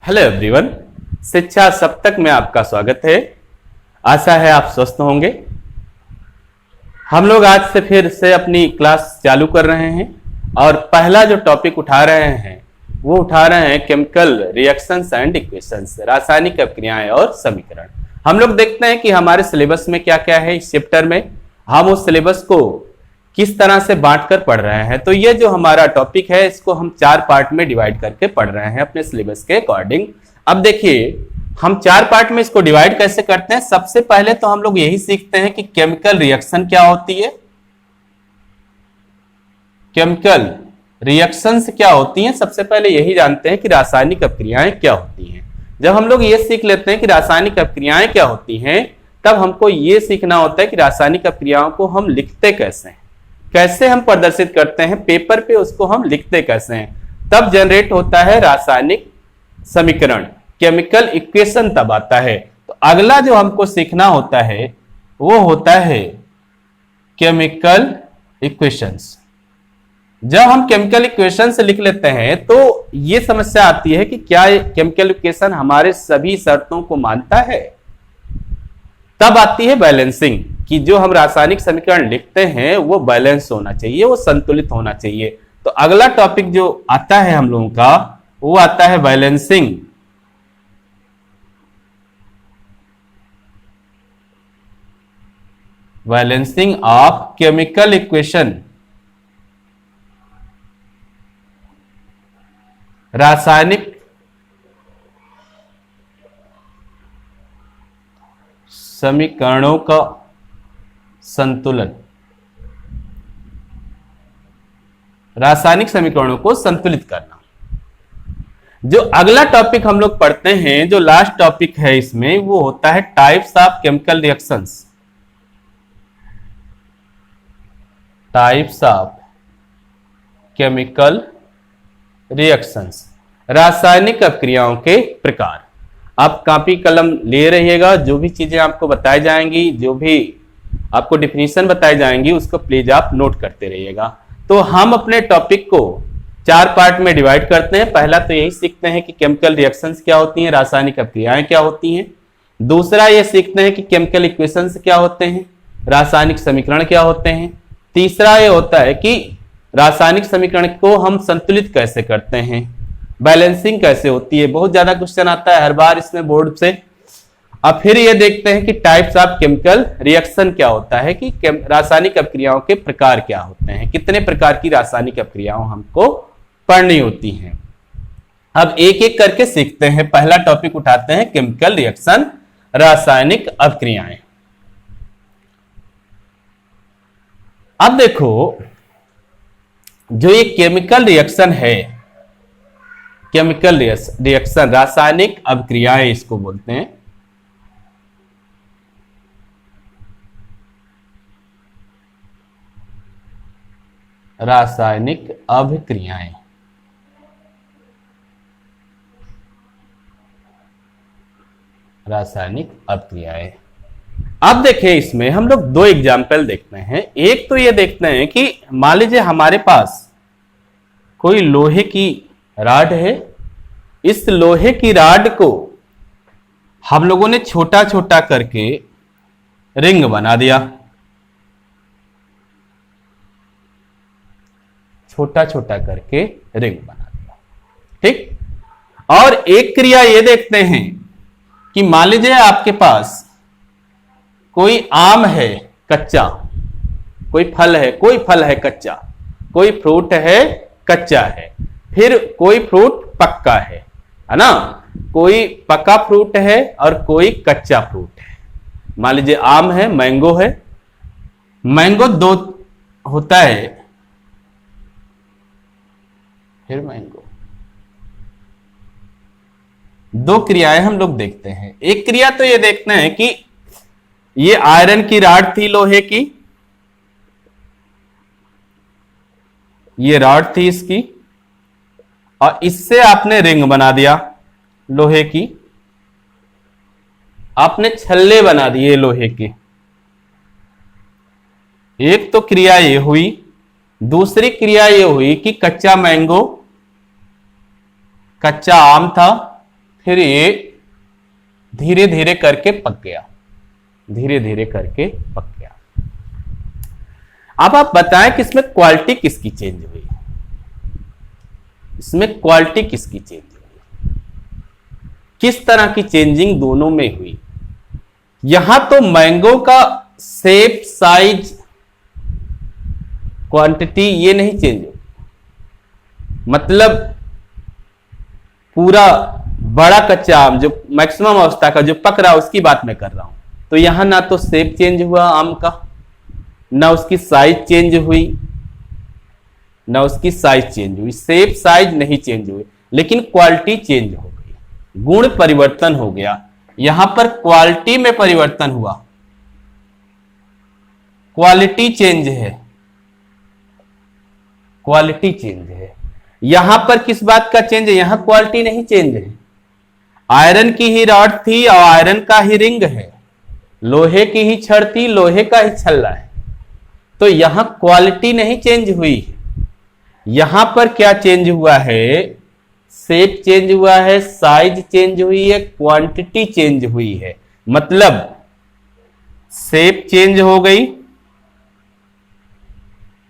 Hello everyone, शिक्षा सप्तक में आपका स्वागत है। आशा है आप स्वस्थ होंगे। हम लोग आज से फिर से अपनी क्लास चालू कर रहे हैं और पहला जो टॉपिक उठा रहे हैं वो उठा रहे हैं केमिकल रिएक्शंस एंड इक्वेशंस, रासायनिक अभिक्रियाएं और समीकरण। हम लोग देखते हैं कि हमारे सिलेबस में क्या क्या है। इस चैप्टर में हम उस सिलेबस को किस तरह से बांटकर पढ़ रहे हैं। तो ये जो हमारा टॉपिक है इसको हम 4 पार्ट में डिवाइड करके पढ़ रहे हैं अपने सिलेबस के अकॉर्डिंग। अब देखिए हम 4 पार्ट में इसको डिवाइड कैसे करते हैं। सबसे पहले तो हम लोग यही सीखते हैं कि केमिकल रिएक्शन क्या होती है, केमिकल रिएक्शंस क्या होती हैं। सबसे पहले यही जानते हैं कि रासायनिक अभिक्रियाएं क्या होती हैं। जब हम लोग ये सीख लेते हैं कि रासायनिक अभिक्रियाएं क्या होती हैं, तब हमको ये सीखना होता है कि रासायनिक अभिक्रियाओं को हम लिखते कैसे हैं, कैसे हम प्रदर्शित करते हैं पेपर पे, उसको हम लिखते कैसे हैं। तब जनरेट होता है रासायनिक समीकरण, केमिकल इक्वेशन तब आता है। तो अगला जो हमको सीखना होता है वो होता है केमिकल इक्वेशंस। जब हम केमिकल इक्वेशंस लिख लेते हैं तो ये समस्या आती है कि क्या केमिकल इक्वेशन हमारे सभी शर्तों को मानता है। तब आती है बैलेंसिंग, कि जो हम रासायनिक समीकरण लिखते हैं वो बैलेंस होना चाहिए, वो संतुलित होना चाहिए। तो अगला टॉपिक जो आता है हम लोगों का वो आता है balancing. Balancing of chemical equation, रासायनिक समीकरणों का संतुलन, रासायनिक समीकरणों को संतुलित करना। जो अगला टॉपिक हम लोग पढ़ते हैं, जो लास्ट टॉपिक है इसमें, वो होता है types of chemical reactions. Types of chemical reactions, रासायनिक अभिक्रियाओं के प्रकार। आप कॉपी कलम ले रहिएगा, जो भी चीजें आपको बताई जाएंगी, जो भी आपको डिफिनीशन बताई जाएंगी, उसको प्लीज आप नोट करते रहिएगा। तो हम अपने टॉपिक को 4 पार्ट में डिवाइड करते हैं। पहला तो यही सीखते हैं कि केमिकल रिएक्शंस क्या होती हैं, रासायनिक अभिक्रियाएं क्या होती हैं। दूसरा ये सीखते हैं कि केमिकल इक्वेशंस क्या होते हैं, रासायनिक समीकरण क्या होते हैं। तीसरा ये होता है कि रासायनिक समीकरण को हम संतुलित कैसे करते हैं, बैलेंसिंग कैसे होती है। बहुत ज्यादा क्वेश्चन आता है हर बार इसमें बोर्ड से। अब फिर ये देखते हैं कि टाइप्स ऑफ केमिकल रिएक्शन क्या होता है, कि रासायनिक अभिक्रियाओं के प्रकार क्या होते हैं, कितने प्रकार की रासायनिक अभिक्रियाओं हमको पढ़नी होती हैं। अब एक एक करके सीखते हैं। पहला टॉपिक उठाते हैं केमिकल रिएक्शन, रासायनिक अभिक्रियाएं। अब देखो जो ये केमिकल रिएक्शन है, केमिकल रिएक्शन, रासायनिक अभिक्रियाएं इसको बोलते हैं। रासायनिक अभिक्रियाएं, रासायनिक अभिक्रियाएं। अब देखिए इसमें हम लोग 2 एग्जाम्पल देखते हैं। एक तो ये देखते हैं कि मान लीजिए हमारे पास कोई लोहे की राड है। इस लोहे की राड को हम लोगों ने छोटा छोटा करके रिंग बना दिया, छोटा छोटा करके रिंग बना दिया, ठीक। और एक क्रिया ये देखते हैं कि मान लीजिए आपके पास कोई आम है कच्चा, कोई फल है कच्चा, कोई फ्रूट है कच्चा है, फिर कोई फ्रूट पक्का है ना। कोई पक्का फ्रूट है और कोई कच्चा फ्रूट है। मान लीजिए आम है, मैंगो है। मैंगो 2 होता है, फिर मैंगो। 2 क्रियाएं हम लोग देखते हैं। एक क्रिया तो ये देखते हैं कि ये आयरन की रॉड थी लोहे की, ये रॉड थी इसकी, और इससे आपने रिंग बना दिया लोहे की, आपने छल्ले बना दिए लोहे के। एक तो क्रिया ये हुई। दूसरी क्रिया ये हुई कि कच्चा मैंगो, कच्चा आम था, फिर ये धीरे धीरे करके पक गया, धीरे धीरे करके पक गया। अब आप बताएं कि इसमें क्वालिटी किसकी चेंज हुई, इसमें क्वालिटी किसकी चेंज हुई, किस तरह की चेंजिंग दोनों में हुई। यहां तो मैंगो का शेप, साइज, क्वांटिटी ये नहीं चेंज हुई, मतलब पूरा बड़ा कच्चा आम जो मैक्सिमम अवस्था का जो पक रहा है उसकी बात मैं कर रहा हूं। तो यहां ना तो शेप चेंज हुआ आम का, ना उसकी साइज चेंज हुई, ना उसकी साइज चेंज हुई, शेप साइज नहीं चेंज हुई, लेकिन क्वालिटी चेंज हो गई, गुण परिवर्तन हो गया। यहां पर क्वालिटी में परिवर्तन हुआ, क्वालिटी चेंज है, क्वालिटी चेंज है। यहां पर किस बात का चेंज है, यहां क्वालिटी नहीं चेंज है। आयरन की ही रॉड थी और आयरन का ही रिंग है, लोहे की ही छड़ थी, लोहे का ही छल्ला है। तो यहां क्वालिटी नहीं चेंज हुई, यहां पर क्या चेंज हुआ है, शेप चेंज हुआ है, साइज चेंज हुई है, क्वांटिटी चेंज हुई है। मतलब शेप चेंज हो गई,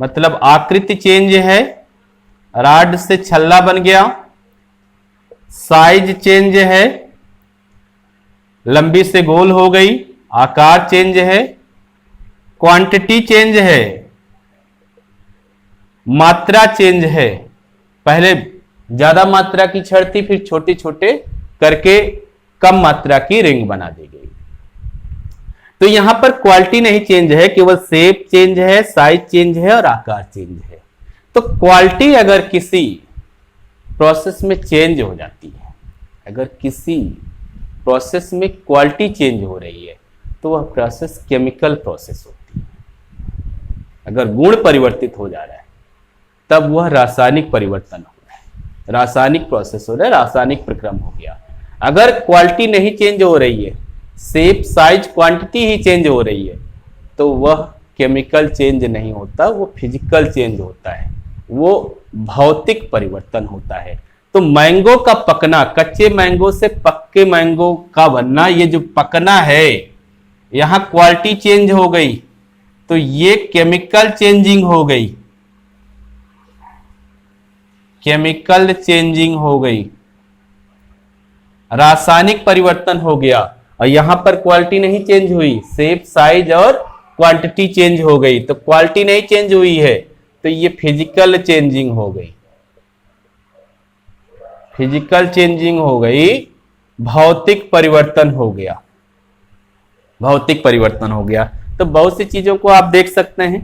मतलब आकृति चेंज है, रॉड से छल्ला बन गया, साइज चेंज है, लंबी से गोल हो गई, आकार चेंज है, क्वांटिटी चेंज है, मात्रा चेंज है। पहले ज्यादा मात्रा की छड़ थी, फिर छोटे छोटे करके कम मात्रा की रिंग बना दी गई। तो यहां पर क्वालिटी नहीं चेंज है, केवल शेप चेंज है, साइज चेंज है और आकार चेंज है। तो क्वालिटी अगर किसी प्रोसेस में चेंज हो जाती है, अगर किसी प्रोसेस में क्वालिटी चेंज हो रही है तो वह प्रोसेस केमिकल प्रोसेस होती है। अगर गुण परिवर्तित हो जा रहा है तब वह रासायनिक परिवर्तन हो रहा है, रासायनिक प्रोसेस हो रहा है, रासायनिक प्रक्रम हो गया। अगर क्वालिटी नहीं चेंज हो रही है, शेप साइज क्वांटिटी ही चेंज हो रही है, तो वह केमिकल चेंज नहीं होता, वो फिजिकल चेंज होता है, वो भौतिक परिवर्तन होता है। तो मैंगो का पकना, कच्चे मैंगो से पक्के मैंगो का बनना, ये जो पकना है, यहां क्वालिटी चेंज हो गई, तो ये केमिकल चेंजिंग हो गई, केमिकल चेंजिंग हो गई, रासायनिक परिवर्तन हो गया। और यहां पर क्वालिटी नहीं चेंज हुई, शेप साइज और क्वांटिटी चेंज हो गई। तो क्वालिटी नहीं चेंज हुई है, तो ये फिजिकल चेंजिंग हो गई, फिजिकल चेंजिंग हो गई, भौतिक परिवर्तन हो गया, भौतिक परिवर्तन हो गया। तो बहुत सी चीजों को आप देख सकते हैं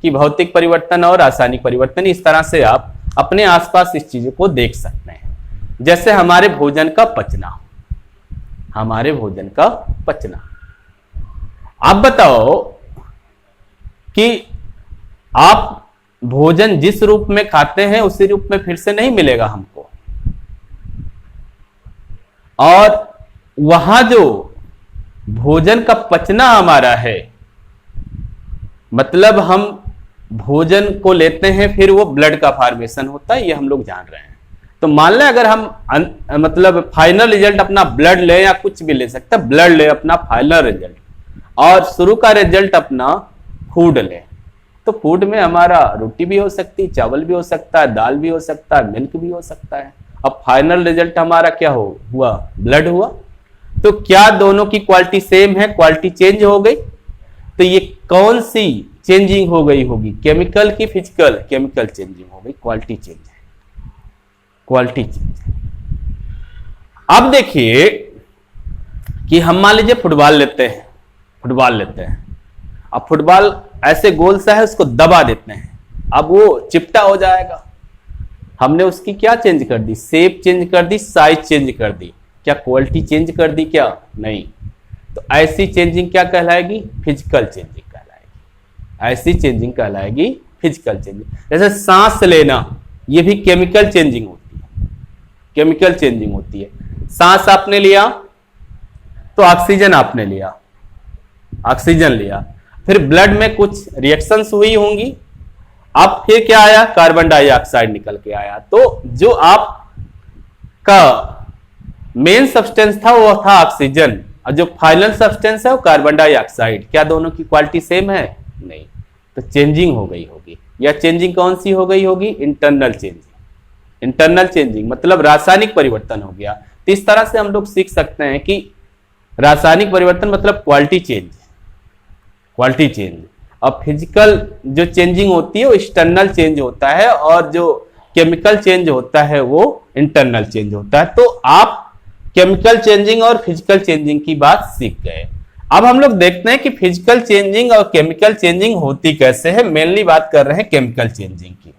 कि भौतिक परिवर्तन और रासायनिक परिवर्तन, इस तरह से आप अपने आसपास इस चीजों को देख सकते हैं। जैसे हमारे भोजन का पचना, हमारे भोजन का पचना। आप बताओ कि आप भोजन जिस रूप में खाते हैं उसी रूप में फिर से नहीं मिलेगा हमको, और वहां जो भोजन का पचना हमारा है, मतलब हम भोजन को लेते हैं फिर वो ब्लड का फॉर्मेशन होता है, ये हम लोग जान रहे हैं। तो मान लें अगर हम मतलब फाइनल रिजल्ट अपना ब्लड ले, या कुछ भी ले सकते हैं, ब्लड ले अपना फाइनल रिजल्ट, और शुरू का रिजल्ट अपना फूड ले, तो फूड में हमारा रोटी भी हो सकती है, चावल भी हो सकता है, दाल भी हो सकता है, मिल्क भी हो सकता है। अब फाइनल रिजल्ट हमारा क्या हुआ, ब्लड हुआ। तो क्या दोनों की क्वालिटी सेम है, क्वालिटी चेंज हो गई? तो ये कौन सी चेंजिंग हो गई होगी, केमिकल की फिजिकल? केमिकल चेंजिंग हो गई, क्वालिटी चेंज है, क्वालिटी चेंज। अब देखिए कि हम मान लीजिए फुटबॉल लेते हैं, फुटबॉल लेते हैं, अब फुटबॉल ऐसे गोल सा है, उसको दबा देते हैं, अब वो चिपटा हो जाएगा। हमने उसकी क्या चेंज कर दी, शेप चेंज कर दी, साइज चेंज कर दी, क्या क्वालिटी चेंज कर दी? क्या नहीं। तो ऐसी चेंजिंग क्या कहलाएगी? फिजिकल चेंजिंग कहलाएगी, ऐसी चेंजिंग कहलाएगी फिजिकल चेंजिंग। जैसे सांस लेना, ये भी केमिकल चेंजिंग होती है, केमिकल चेंजिंग होती है। सांस आपने लिया तो ऑक्सीजन आपने लिया, ऑक्सीजन लिया, फिर ब्लड में कुछ रिएक्शंस हुई होंगी, अब फिर क्या आया, कार्बन डाइऑक्साइड निकल के आया। तो जो आपका मेन सब्सटेंस था वो था ऑक्सीजन, और जो फाइनल सब्सटेंस है वो कार्बन डाइऑक्साइड। क्या दोनों की क्वालिटी सेम है? नहीं, तो चेंजिंग हो गई होगी। या चेंजिंग कौन सी हो गई होगी? Internal changing. इंटरनल चेंजिंग मतलब रासायनिक परिवर्तन हो गया। तो इस तरह से हम लोग सीख सकते हैं कि रासायनिक परिवर्तन मतलब क्वालिटी चेंज, क्वालिटी चेंज। अब फिजिकल जो चेंजिंग होती है वो एक्सटर्नल चेंज होता है, और जो केमिकल चेंज होता है वो इंटरनल चेंज होता है। तो आप केमिकल चेंजिंग और फिजिकल चेंजिंग की बात सीख गए। अब हम लोग देखते हैं कि फिजिकल चेंजिंग और केमिकल चेंजिंग होती कैसे है। मेनली बात कर रहे हैं केमिकल चेंजिंग की।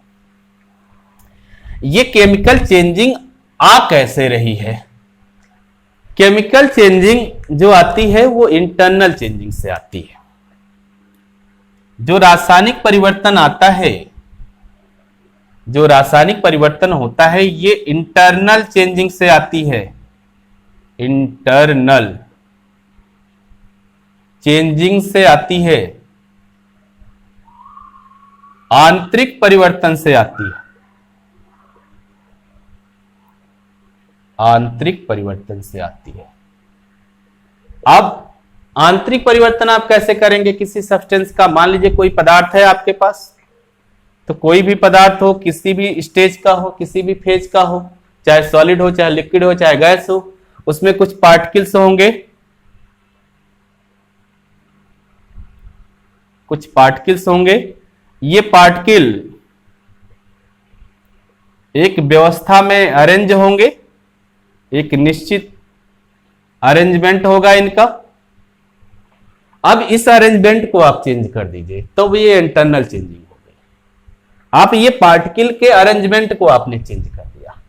ये केमिकल चेंजिंग आ कैसे रही है? केमिकल चेंजिंग जो आती है वो इंटरनल चेंजिंग से आती है। जो रासायनिक परिवर्तन आता है, जो रासायनिक परिवर्तन होता है, ये इंटरनल चेंजिंग से आती है। इंटरनल चेंजिंग से आती है, आंतरिक परिवर्तन से आती है। आंतरिक परिवर्तन से आती है। अब आंतरिक परिवर्तन आप कैसे करेंगे किसी सब्सटेंस का? मान लीजिए कोई पदार्थ है आपके पास, तो कोई भी पदार्थ हो, किसी भी स्टेज का हो, किसी भी फेज का हो, चाहे सॉलिड हो, चाहे लिक्विड हो, चाहे गैस हो, उसमें कुछ पार्टिकल्स होंगे, कुछ पार्टिकल्स होंगे। ये पार्टिकल एक व्यवस्था में अरेंज होंगे, एक निश्चित अरेंजमेंट होगा इनका। अब इस अरेंजमेंट को आप चेंज कर दीजिए, तो ये इंटरनल चेंजिंग हो गई। आप ये पार्टिकल के अरेंजमेंट को आपने चेंज कर दिया।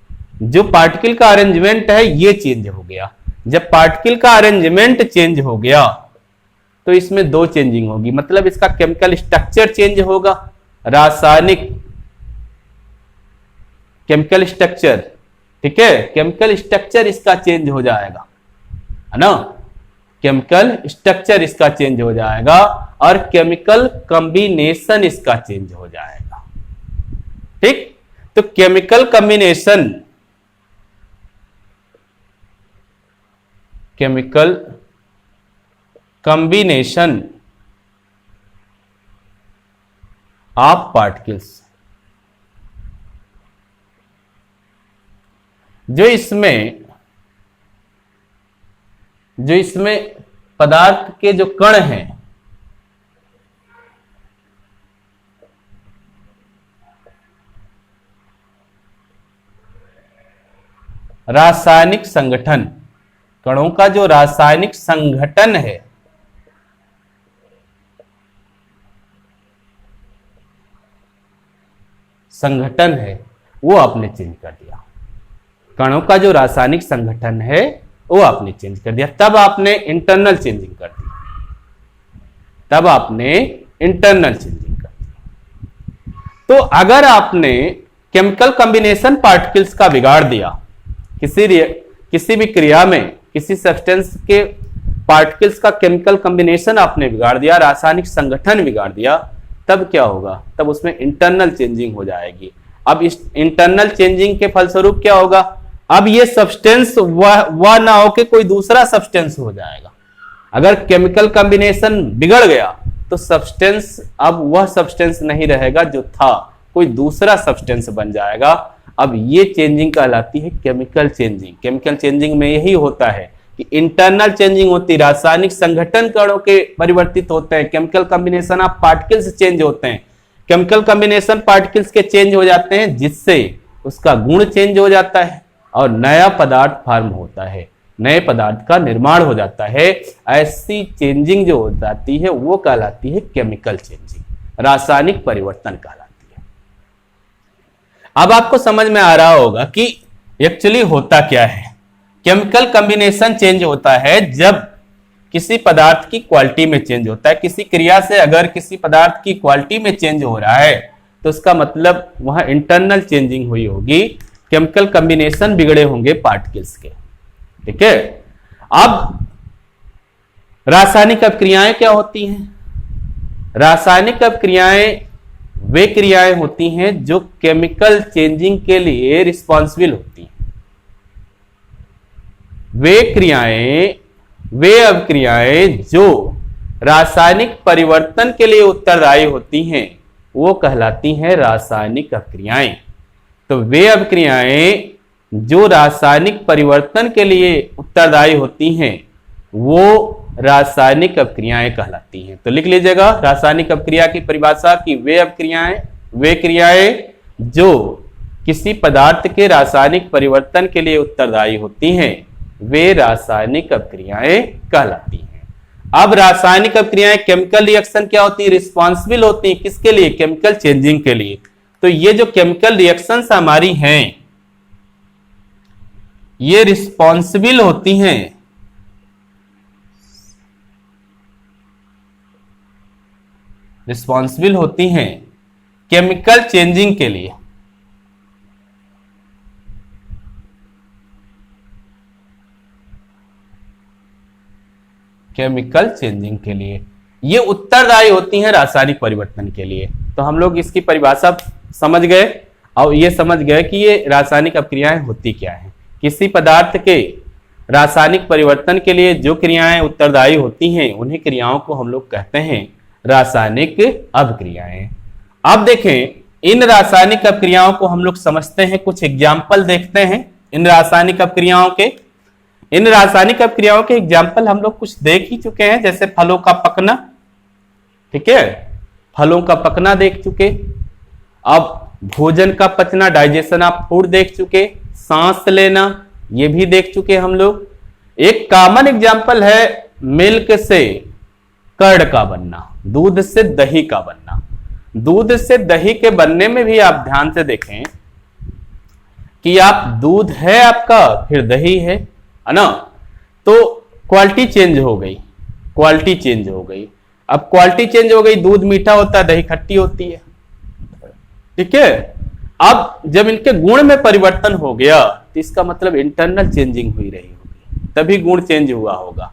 जो पार्टिकल का अरेंजमेंट है ये चेंज हो गया। जब पार्टिकल का अरेंजमेंट चेंज हो गया तो इसमें दो चेंजिंग होगी, मतलब इसका केमिकल स्ट्रक्चर चेंज होगा। रासायनिक केमिकल स्ट्रक्चर, ठीक है, केमिकल स्ट्रक्चर इसका चेंज हो जाएगा, है ना। केमिकल स्ट्रक्चर इसका चेंज हो जाएगा और केमिकल कॉम्बिनेशन इसका चेंज हो जाएगा। ठीक, तो chemical combination, chemical combination of particles, जो इसमें पदार्थ के जो कण हैं, रासायनिक संगठन, कणों का जो रासायनिक संगठन है, संगठन है, वो आपने चेंज कर दिया। कणों का जो रासायनिक संगठन है वो आपने चेंज कर दिया, तब आपने इंटरनल चेंजिंग कर दी। तब आपने इंटरनल चेंजिंग कर दी। तो अगर आपने केमिकल कॉम्बिनेशन पार्टिकल्स का बिगाड़ दिया, किसी भी क्रिया में किसी सब्सटेंस के पार्टिकल्स का केमिकल कॉम्बिनेशन आपने बिगाड़ दिया, रासायनिक संगठन बिगाड़ दिया, तब क्या होगा? तब उसमें इंटरनल चेंजिंग हो जाएगी। अब इस इंटरनल चेंजिंग के फलस्वरूप क्या होगा? अब ये सब्सटेंस वह ना हो कि कोई दूसरा सब्सटेंस हो जाएगा। अगर केमिकल कॉम्बिनेशन बिगड़ गया तो सब्सटेंस अब वह सब्सटेंस नहीं रहेगा जो था, कोई दूसरा सब्सटेंस बन जाएगा। अब ये चेंजिंग कहलाती है केमिकल चेंजिंग। केमिकल चेंजिंग में यही होता है कि इंटरनल चेंजिंग होती है, रासायनिक संगठन कणों के परिवर्तित होते हैं, chemical combination of particles change होते हैं, केमिकल कॉम्बिनेशन पार्टिकल्स के चेंज हो जाते हैं, जिससे उसका गुण चेंज हो जाता है और नया पदार्थ फॉर्म होता है, नए पदार्थ का निर्माण हो जाता है। ऐसी चेंजिंग जो हो जाती है वो कहलाती है केमिकल चेंजिंग, रासायनिक परिवर्तन कहलाती है। अब आपको समझ में आ रहा होगा कि एक्चुअली होता क्या है। केमिकल कॉम्बिनेशन चेंज होता है जब किसी पदार्थ की क्वालिटी में चेंज होता है। किसी क्रिया से अगर किसी पदार्थ की क्वालिटी में चेंज हो रहा है तो उसका मतलब वहां इंटरनल चेंजिंग हुई होगी, केमिकल कॉम्बिनेशन बिगड़े होंगे पार्टिकल्स के। ठीक है, अब रासायनिक अभिक्रियाएं क्या होती हैं? रासायनिक अभिक्रियाएं वे क्रियाएं होती हैं जो केमिकल चेंजिंग के लिए रिस्पॉन्सिबल होती हैं। वे अभिक्रियाएं जो रासायनिक परिवर्तन के लिए उत्तरदायी होती हैं वो कहलाती हैं रासायनिक अभिक्रियाएं। तो वे अभिक्रियाएं जो रासायनिक परिवर्तन के लिए उत्तरदायी होती हैं वो रासायनिक अभिक्रियाएं कहलाती हैं। तो लिख लीजिएगा रासायनिक अभिक्रिया की परिभाषा की वे क्रियाएं जो किसी पदार्थ के रासायनिक परिवर्तन के लिए उत्तरदायी होती हैं वे रासायनिक अभिक्रियाएं कहलाती हैं। अब रासायनिक अभिक्रियाएं केमिकल रिएक्शन क्या होती है, रिस्पॉन्सिबल होती है किसके लिए, केमिकल चेंजिंग के लिए। तो ये जो केमिकल रिएक्शंस हमारी हैं ये रिस्पॉन्सिबल होती हैं केमिकल चेंजिंग के लिए। केमिकल चेंजिंग के लिए ये उत्तरदायी होती हैं रासायनिक परिवर्तन के लिए। तो हम लोग इसकी परिभाषा समझ गए और ये समझ गए कि ये रासायनिक अभिक्रियाएं होती क्या हैं। किसी पदार्थ के रासायनिक परिवर्तन के लिए जो क्रियाएं उत्तरदायी होती हैं उन्हीं क्रियाओं को हम लोग कहते हैं रासायनिक अभिक्रियाएं। अब देखें इन रासायनिक अभिक्रियाओं को हम लोग समझते हैं, कुछ एग्जाम्पल देखते हैं इन रासायनिक अभिक्रियाओं के। इन रासायनिक अभिक्रियाओं के एग्जाम्पल हम लोग कुछ देख ही चुके हैं, जैसे फलों का पकना, ठीक है, फलों का पकना देख चुके। अब भोजन का पचना, डाइजेशन ऑफ फूड देख चुके। सांस लेना ये भी देख चुके हम लोग। एक कॉमन एग्जाम्पल है मिल्क से कर्ड का बनना, दूध से दही का बनना। दूध से दही के बनने में भी आप ध्यान से देखें कि आप दूध है आपका फिर दही है ना, तो क्वालिटी चेंज हो गई, अब क्वालिटी चेंज हो गई, दूध मीठा होता है दही खट्टी होती है, ठीक है। अब जब इनके गुण में परिवर्तन हो गया तो इसका मतलब इंटरनल चेंजिंग हुई रही होगी, तभी गुण चेंज हुआ होगा,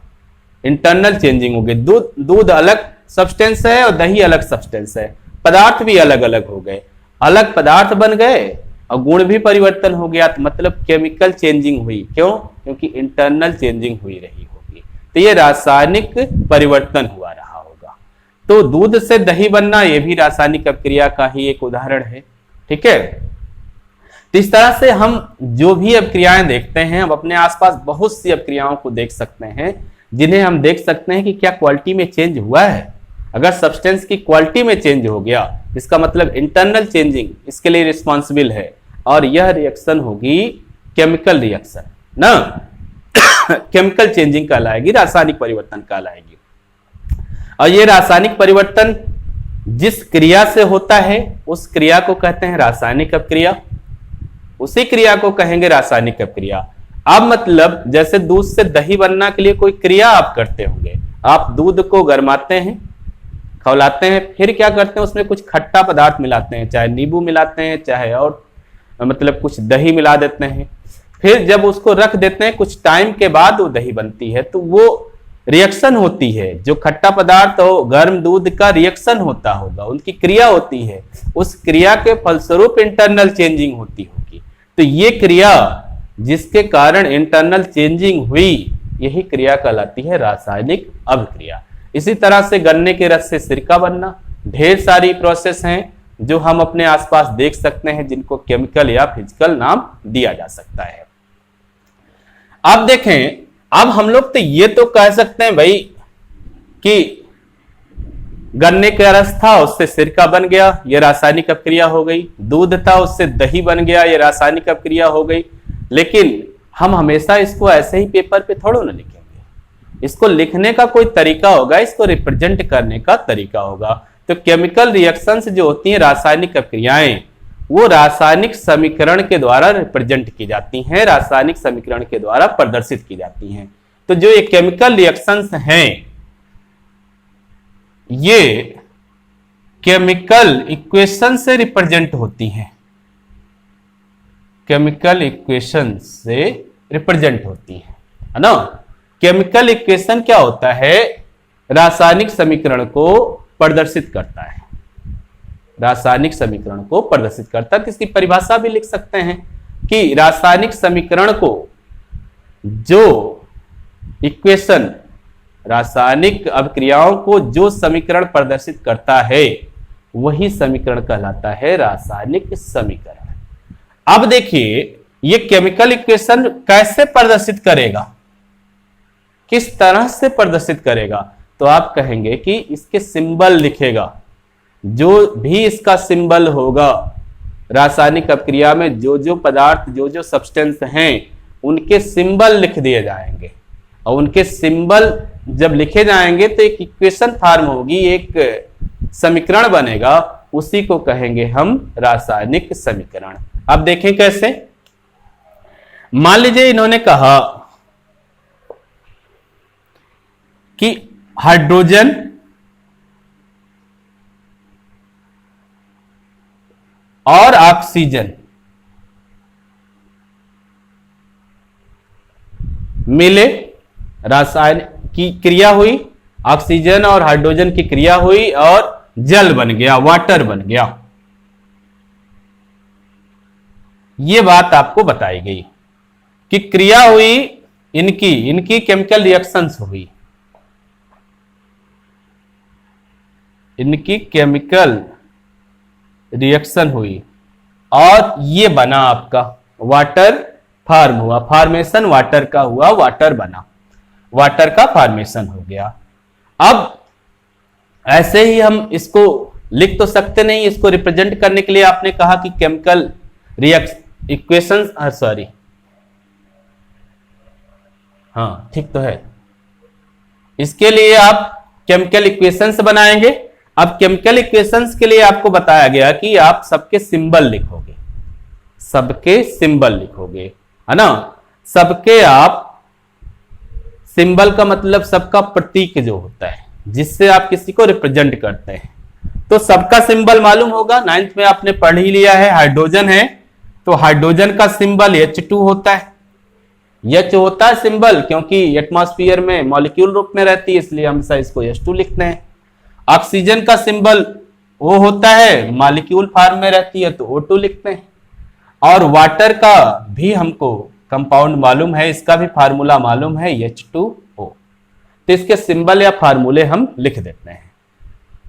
इंटरनल चेंजिंग हो गई। दूध अलग सब्सटेंस है और दही अलग सब्सटेंस है, पदार्थ भी अलग अलग हो गए, अलग पदार्थ बन गए और गुण भी परिवर्तन हो गया, तो मतलब केमिकल चेंजिंग हुई। क्यों? क्योंकि इंटरनल चेंजिंग हुई रही होगी, तो ये रासायनिक परिवर्तन हुआ रहा होगा। तो दूध से दही बनना ये भी रासायनिक अभिक्रिया का ही एक उदाहरण है, ठीक है। तो इस तरह से हम जो भी अभिक्रियाएं देखते हैं, हम अपने आसपास बहुत सी अभिक्रियाओं को देख सकते हैं जिन्हें हम देख सकते हैं कि क्या क्वालिटी में चेंज हुआ है। अगर सब्सटेंस की क्वालिटी में चेंज हो गया इसका मतलब इंटरनल चेंजिंग इसके लिए रिस्पॉन्सिबल है, और यह रिएक्शन होगी केमिकल रिएक्शन ना केमिकल चेंजिंग कहलाएगी, रासायनिक परिवर्तन कहलाएगी। और ये रासायनिक परिवर्तन जिस क्रिया से होता है उस क्रिया को कहते हैं रासायनिक अभिक्रिया, उसी क्रिया को कहेंगे रासायनिक अभिक्रिया। अब मतलब जैसे दूध से दही बनना के लिए कोई क्रिया आप करते होंगे, आप दूध को गरमाते हैं, खौलाते हैं, फिर क्या करते हैं उसमें कुछ खट्टा पदार्थ मिलाते हैं, चाहे नींबू मिलाते हैं चाहे और मतलब कुछ दही मिला देते हैं, फिर जब उसको रख देते हैं कुछ टाइम के बाद वो दही बनती है, तो वो रिएक्शन होती है, जो खट्टा पदार्थ हो गर्म दूध का रिएक्शन होता होगा, उनकी क्रिया होती है, उस क्रिया के फलस्वरूप इंटरनल चेंजिंग होती होगी। तो ये क्रिया जिसके कारण इंटरनल चेंजिंग हुई यही क्रिया कहलाती है रासायनिक अभिक्रिया। इसी तरह से गन्ने के रस से सिरका बनना, ढेर सारी प्रोसेस हैं जो हम अपने आसपास देख सकते हैं जिनको केमिकल या फिजिकल नाम दिया जा सकता है। अब देखें, अब हम लोग तो ये तो कह सकते हैं भाई कि गन्ने का रस था उससे सिरका बन गया, ये रासायनिक अभिक्रिया हो गई, दूध था उससे दही बन गया, ये रासायनिक अभिक्रिया हो गई। लेकिन हम हमेशा इसको ऐसे ही पेपर पे थोड़ा ना लिखेंगे, इसको लिखने का कोई तरीका होगा, इसको रिप्रेजेंट करने का तरीका होगा। तो केमिकल रिएक्शंस जो होती हैं रासायनिक अभिक्रियाएं वो रासायनिक समीकरण के द्वारा रिप्रेजेंट की जाती हैं, रासायनिक समीकरण के द्वारा प्रदर्शित की जाती हैं। तो जो ये केमिकल रिएक्शंस हैं ये केमिकल इक्वेशन से रिप्रेजेंट होती हैं, केमिकल इक्वेशन से रिप्रेजेंट होती है ना। केमिकल इक्वेशन क्या होता है? रासायनिक समीकरण को प्रदर्शित करता है, रासायनिक समीकरण को प्रदर्शित करता है। तो इसकी परिभाषा भी लिख सकते हैं कि रासायनिक समीकरण को जो इक्वेशन, रासायनिक अभिक्रियाओं को जो समीकरण प्रदर्शित करता है वही समीकरण कहलाता है रासायनिक समीकरण। अब देखिए ये केमिकल इक्वेशन कैसे प्रदर्शित करेगा, किस तरह से प्रदर्शित करेगा, तो आप कहेंगे कि इसके सिंबल लिखेगा। जो भी इसका सिंबल होगा, रासायनिक अभिक्रिया में जो जो पदार्थ जो जो सब्सटेंस हैं उनके सिंबल लिख दिए जाएंगे, और उनके सिंबल जब लिखे जाएंगे तो एक इक्वेशन फॉर्म होगी, एक समीकरण बनेगा, उसी को कहेंगे हम रासायनिक समीकरण। अब देखें कैसे। मान लीजिए इन्होंने कहा कि हाइड्रोजन और ऑक्सीजन मिले, रासायनिक की क्रिया हुई, ऑक्सीजन और हाइड्रोजन की क्रिया हुई और जल बन गया, वाटर बन गया। यह बात आपको बताई गई कि क्रिया हुई, इनकी केमिकल रिएक्शंस हुई, इनकी केमिकल रिएक्शन हुई और ये बना आपका वाटर फॉर्म हुआ, फॉर्मेशन वाटर का हुआ, वाटर बना, वाटर का फॉर्मेशन हो गया। अब ऐसे ही हम इसको लिख तो सकते नहीं, इसको रिप्रेजेंट करने के लिए आपने कहा कि केमिकल रिएक्शन इक्वेशंस, सॉरी, हाँ ठीक तो है, इसके लिए आप केमिकल इक्वेशंस बनाएंगे। अब केमिकल इक्वेशंस के लिए आपको बताया गया कि आप सबके सिंबल लिखोगे, सबके सिंबल लिखोगे, है ना। सबके आप सिंबल का मतलब सबका प्रतीक जो होता है, जिससे आप किसी को रिप्रेजेंट करते हैं। तो सबका सिंबल मालूम होगा, 9th में आपने पढ़ ही लिया है। हाइड्रोजन है तो हाइड्रोजन का सिंबल H2 होता है। H होता है सिंबल, क्योंकि एटमॉस्फेयर में मॉलिक्यूल रूप में रहती है, इसलिए हमेशा इसको H2 लिखते हैं। ऑक्सीजन का सिंबल O होता है, मॉलिक्यूल फॉर्म में रहती है तो O2 लिखते हैं। और वाटर का भी हमको कंपाउंड मालूम है, इसका भी फार्मूला मालूम है H2O। तो इसके सिंबल या फार्मूले हम लिख देते हैं।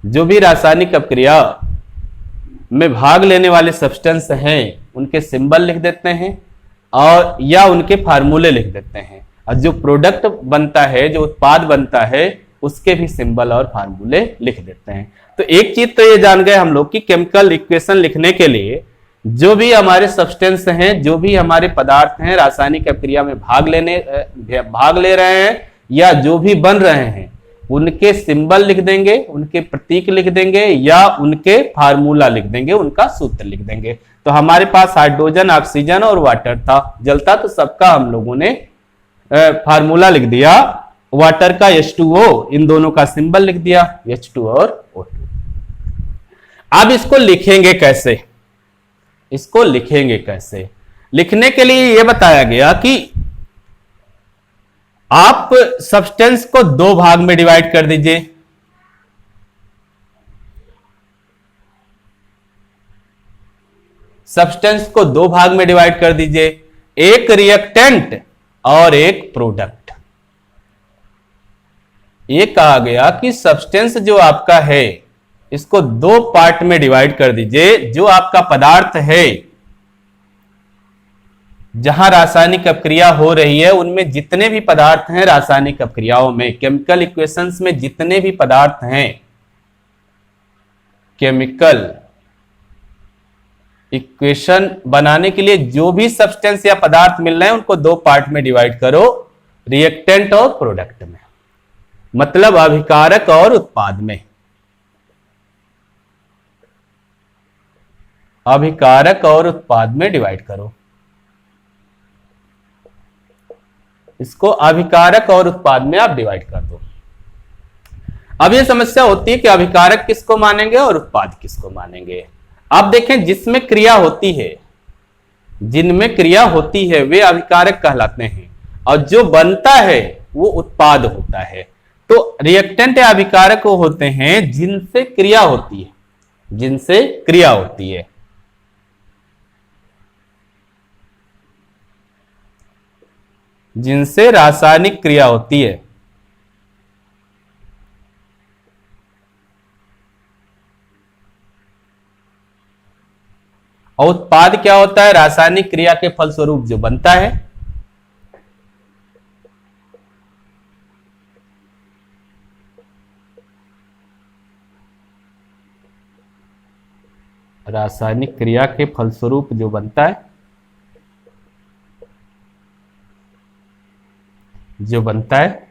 जो भी रासायनिक अभिक्रिया में भाग लेने वाले सब्सटेंस हैं उनके सिंबल लिख देते हैं और या उनके फार्मूले लिख देते हैं, और जो प्रोडक्ट बनता है, जो उत्पाद बनता है, उसके भी सिंबल और फार्मूले लिख देते हैं। तो एक चीज तो ये जान गए हम लोग कि केमिकल इक्वेशन लिखने के लिए जो भी हमारे सब्सटेंस हैं, जो भी हमारे पदार्थ हैं रासायनिक अभिक्रिया में भाग ले रहे हैं या जो भी बन रहे हैं, उनके सिंबल लिख देंगे, उनके प्रतीक लिख देंगे या उनके फार्मूला लिख देंगे, उनका सूत्र लिख देंगे। तो हमारे पास हाइड्रोजन, ऑक्सीजन और वाटर था, जलता तो सबका हम लोगों ने फार्मूला लिख दिया, वाटर का H2O, इन दोनों का सिंबल लिख दिया H2 और O2। अब इसको लिखेंगे कैसे, इसको लिखेंगे कैसे? लिखने के लिए यह बताया गया कि आप सब्सटेंस को दो भाग में डिवाइड कर दीजिए। सब्सटेंस को दो भाग में डिवाइड कर दीजिए, एक रिएक्टेंट और एक प्रोडक्ट। ये कहा गया कि सब्सटेंस जो आपका है इसको दो पार्ट में डिवाइड कर दीजिए। जो आपका पदार्थ है, जहां रासायनिक अभिक्रिया हो रही है, उनमें जितने भी पदार्थ हैं रासायनिक अभिक्रियाओं में, केमिकल इक्वेशंस में जितने भी पदार्थ हैं, केमिकल इक्वेशन बनाने के लिए जो भी सब्सटेंस या पदार्थ मिल रहे हैं उनको दो पार्ट में डिवाइड करो, रिएक्टेंट और प्रोडक्ट में, मतलब अभिकारक और उत्पाद में। अभिकारक और उत्पाद में डिवाइड करो, इसको अभिकारक और उत्पाद में आप डिवाइड कर दो। अब ये समस्या होती है कि अभिकारक किसको मानेंगे और उत्पाद किसको मानेंगे। आप देखें, जिसमें क्रिया होती है, जिनमें क्रिया होती है वे अभिकारक कहलाते हैं, और जो बनता है वो उत्पाद होता है। तो रिएक्टेंट या अभिकारक वो होते हैं जिनसे क्रिया होती है, जिनसे क्रिया होती है। जिनसे रासायनिक क्रिया होती है। और उत्पाद क्या होता है? रासायनिक क्रिया के फलस्वरूप जो बनता है। रासायनिक क्रिया के फलस्वरूप जो बनता है,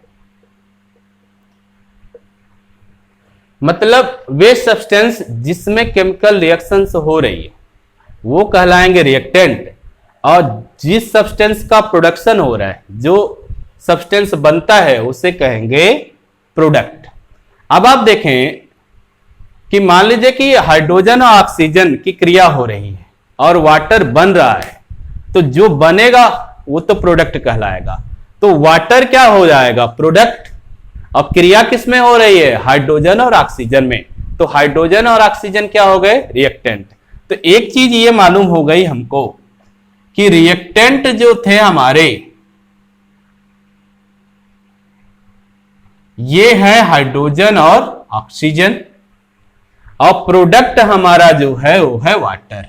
मतलब वे सब्सटेंस जिसमें केमिकल रिएक्शंस हो रही है वो कहलाएंगे रिएक्टेंट, और जिस सब्सटेंस का प्रोडक्शन हो रहा है, जो सब्सटेंस बनता है, उसे कहेंगे प्रोडक्ट। अब आप देखें कि मान लीजिए कि हाइड्रोजन और ऑक्सीजन की क्रिया हो रही है और वाटर बन रहा है, तो जो बनेगा वो तो प्रोडक्ट कहलाएगा। तो वाटर क्या हो जाएगा? प्रोडक्ट। अब क्रिया किसमें हो रही है? हाइड्रोजन और ऑक्सीजन में। तो हाइड्रोजन और ऑक्सीजन क्या हो गए? रिएक्टेंट। तो एक चीज ये मालूम हो गई हमको कि रिएक्टेंट जो थे हमारे, ये है हाइड्रोजन और ऑक्सीजन, और प्रोडक्ट हमारा जो है वो है वाटर।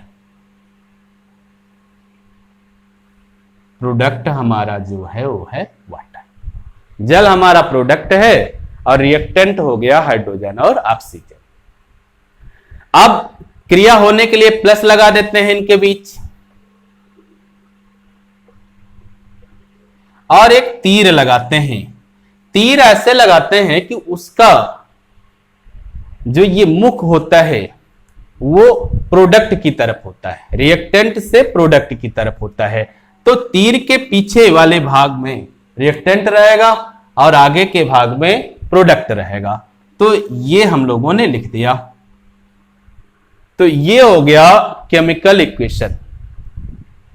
प्रोडक्ट हमारा जो है वो है वाटर। जल हमारा प्रोडक्ट है और रिएक्टेंट हो गया हाइड्रोजन और ऑक्सीजन। अब क्रिया होने के लिए प्लस लगा देते हैं इनके बीच, और एक तीर लगाते हैं। तीर ऐसे लगाते हैं कि उसका जो ये मुख होता है वो प्रोडक्ट की तरफ होता है, रिएक्टेंट से प्रोडक्ट की तरफ होता है। तो तीर के पीछे वाले भाग में रिएक्टेंट रहेगा और आगे के भाग में प्रोडक्ट रहेगा। तो ये हम लोगों ने लिख दिया। तो ये हो गया केमिकल इक्वेशन,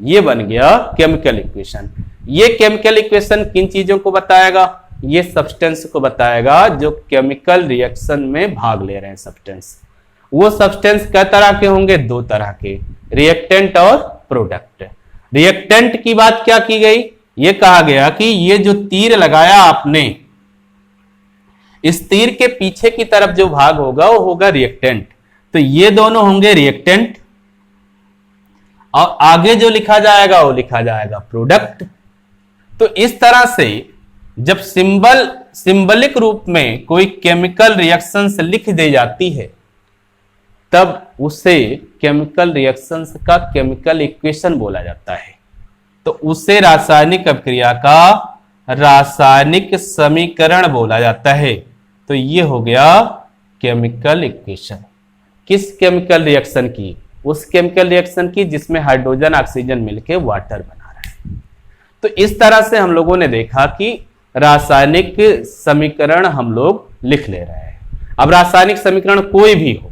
ये बन गया केमिकल इक्वेशन। ये केमिकल इक्वेशन किन चीजों को बताएगा? ये सब्सटेंस को बताएगा जो केमिकल रिएक्शन में भाग ले रहे हैं सब्सटेंस। वो सब्सटेंस कै तरह के होंगे? दो तरह के, रिएक्टेंट और प्रोडक्ट। रिएक्टेंट की बात क्या की गई? ये कहा गया कि ये जो तीर लगाया आपने, इस तीर के पीछे की तरफ जो भाग होगा वो होगा रिएक्टेंट। तो ये दोनों होंगे रिएक्टेंट, और आगे जो लिखा जाएगा वो लिखा जाएगा प्रोडक्ट। तो इस तरह से जब सिंबलिक रूप में कोई केमिकल रिएक्शंस लिख दी जाती है, तब उसे केमिकल रिएक्शंस का केमिकल इक्वेशन बोला जाता है। तो उसे रासायनिक अभिक्रिया का रासायनिक समीकरण बोला जाता है। तो ये हो गया केमिकल इक्वेशन। किस केमिकल रिएक्शन की? उस केमिकल रिएक्शन की जिसमें हाइड्रोजन ऑक्सीजन मिलकर वाटर बना रहा है। तो इस तरह से हम लोगों ने देखा कि रासायनिक समीकरण हम लोग लिख ले रहे हैं। अब रासायनिक समीकरण कोई भी हो,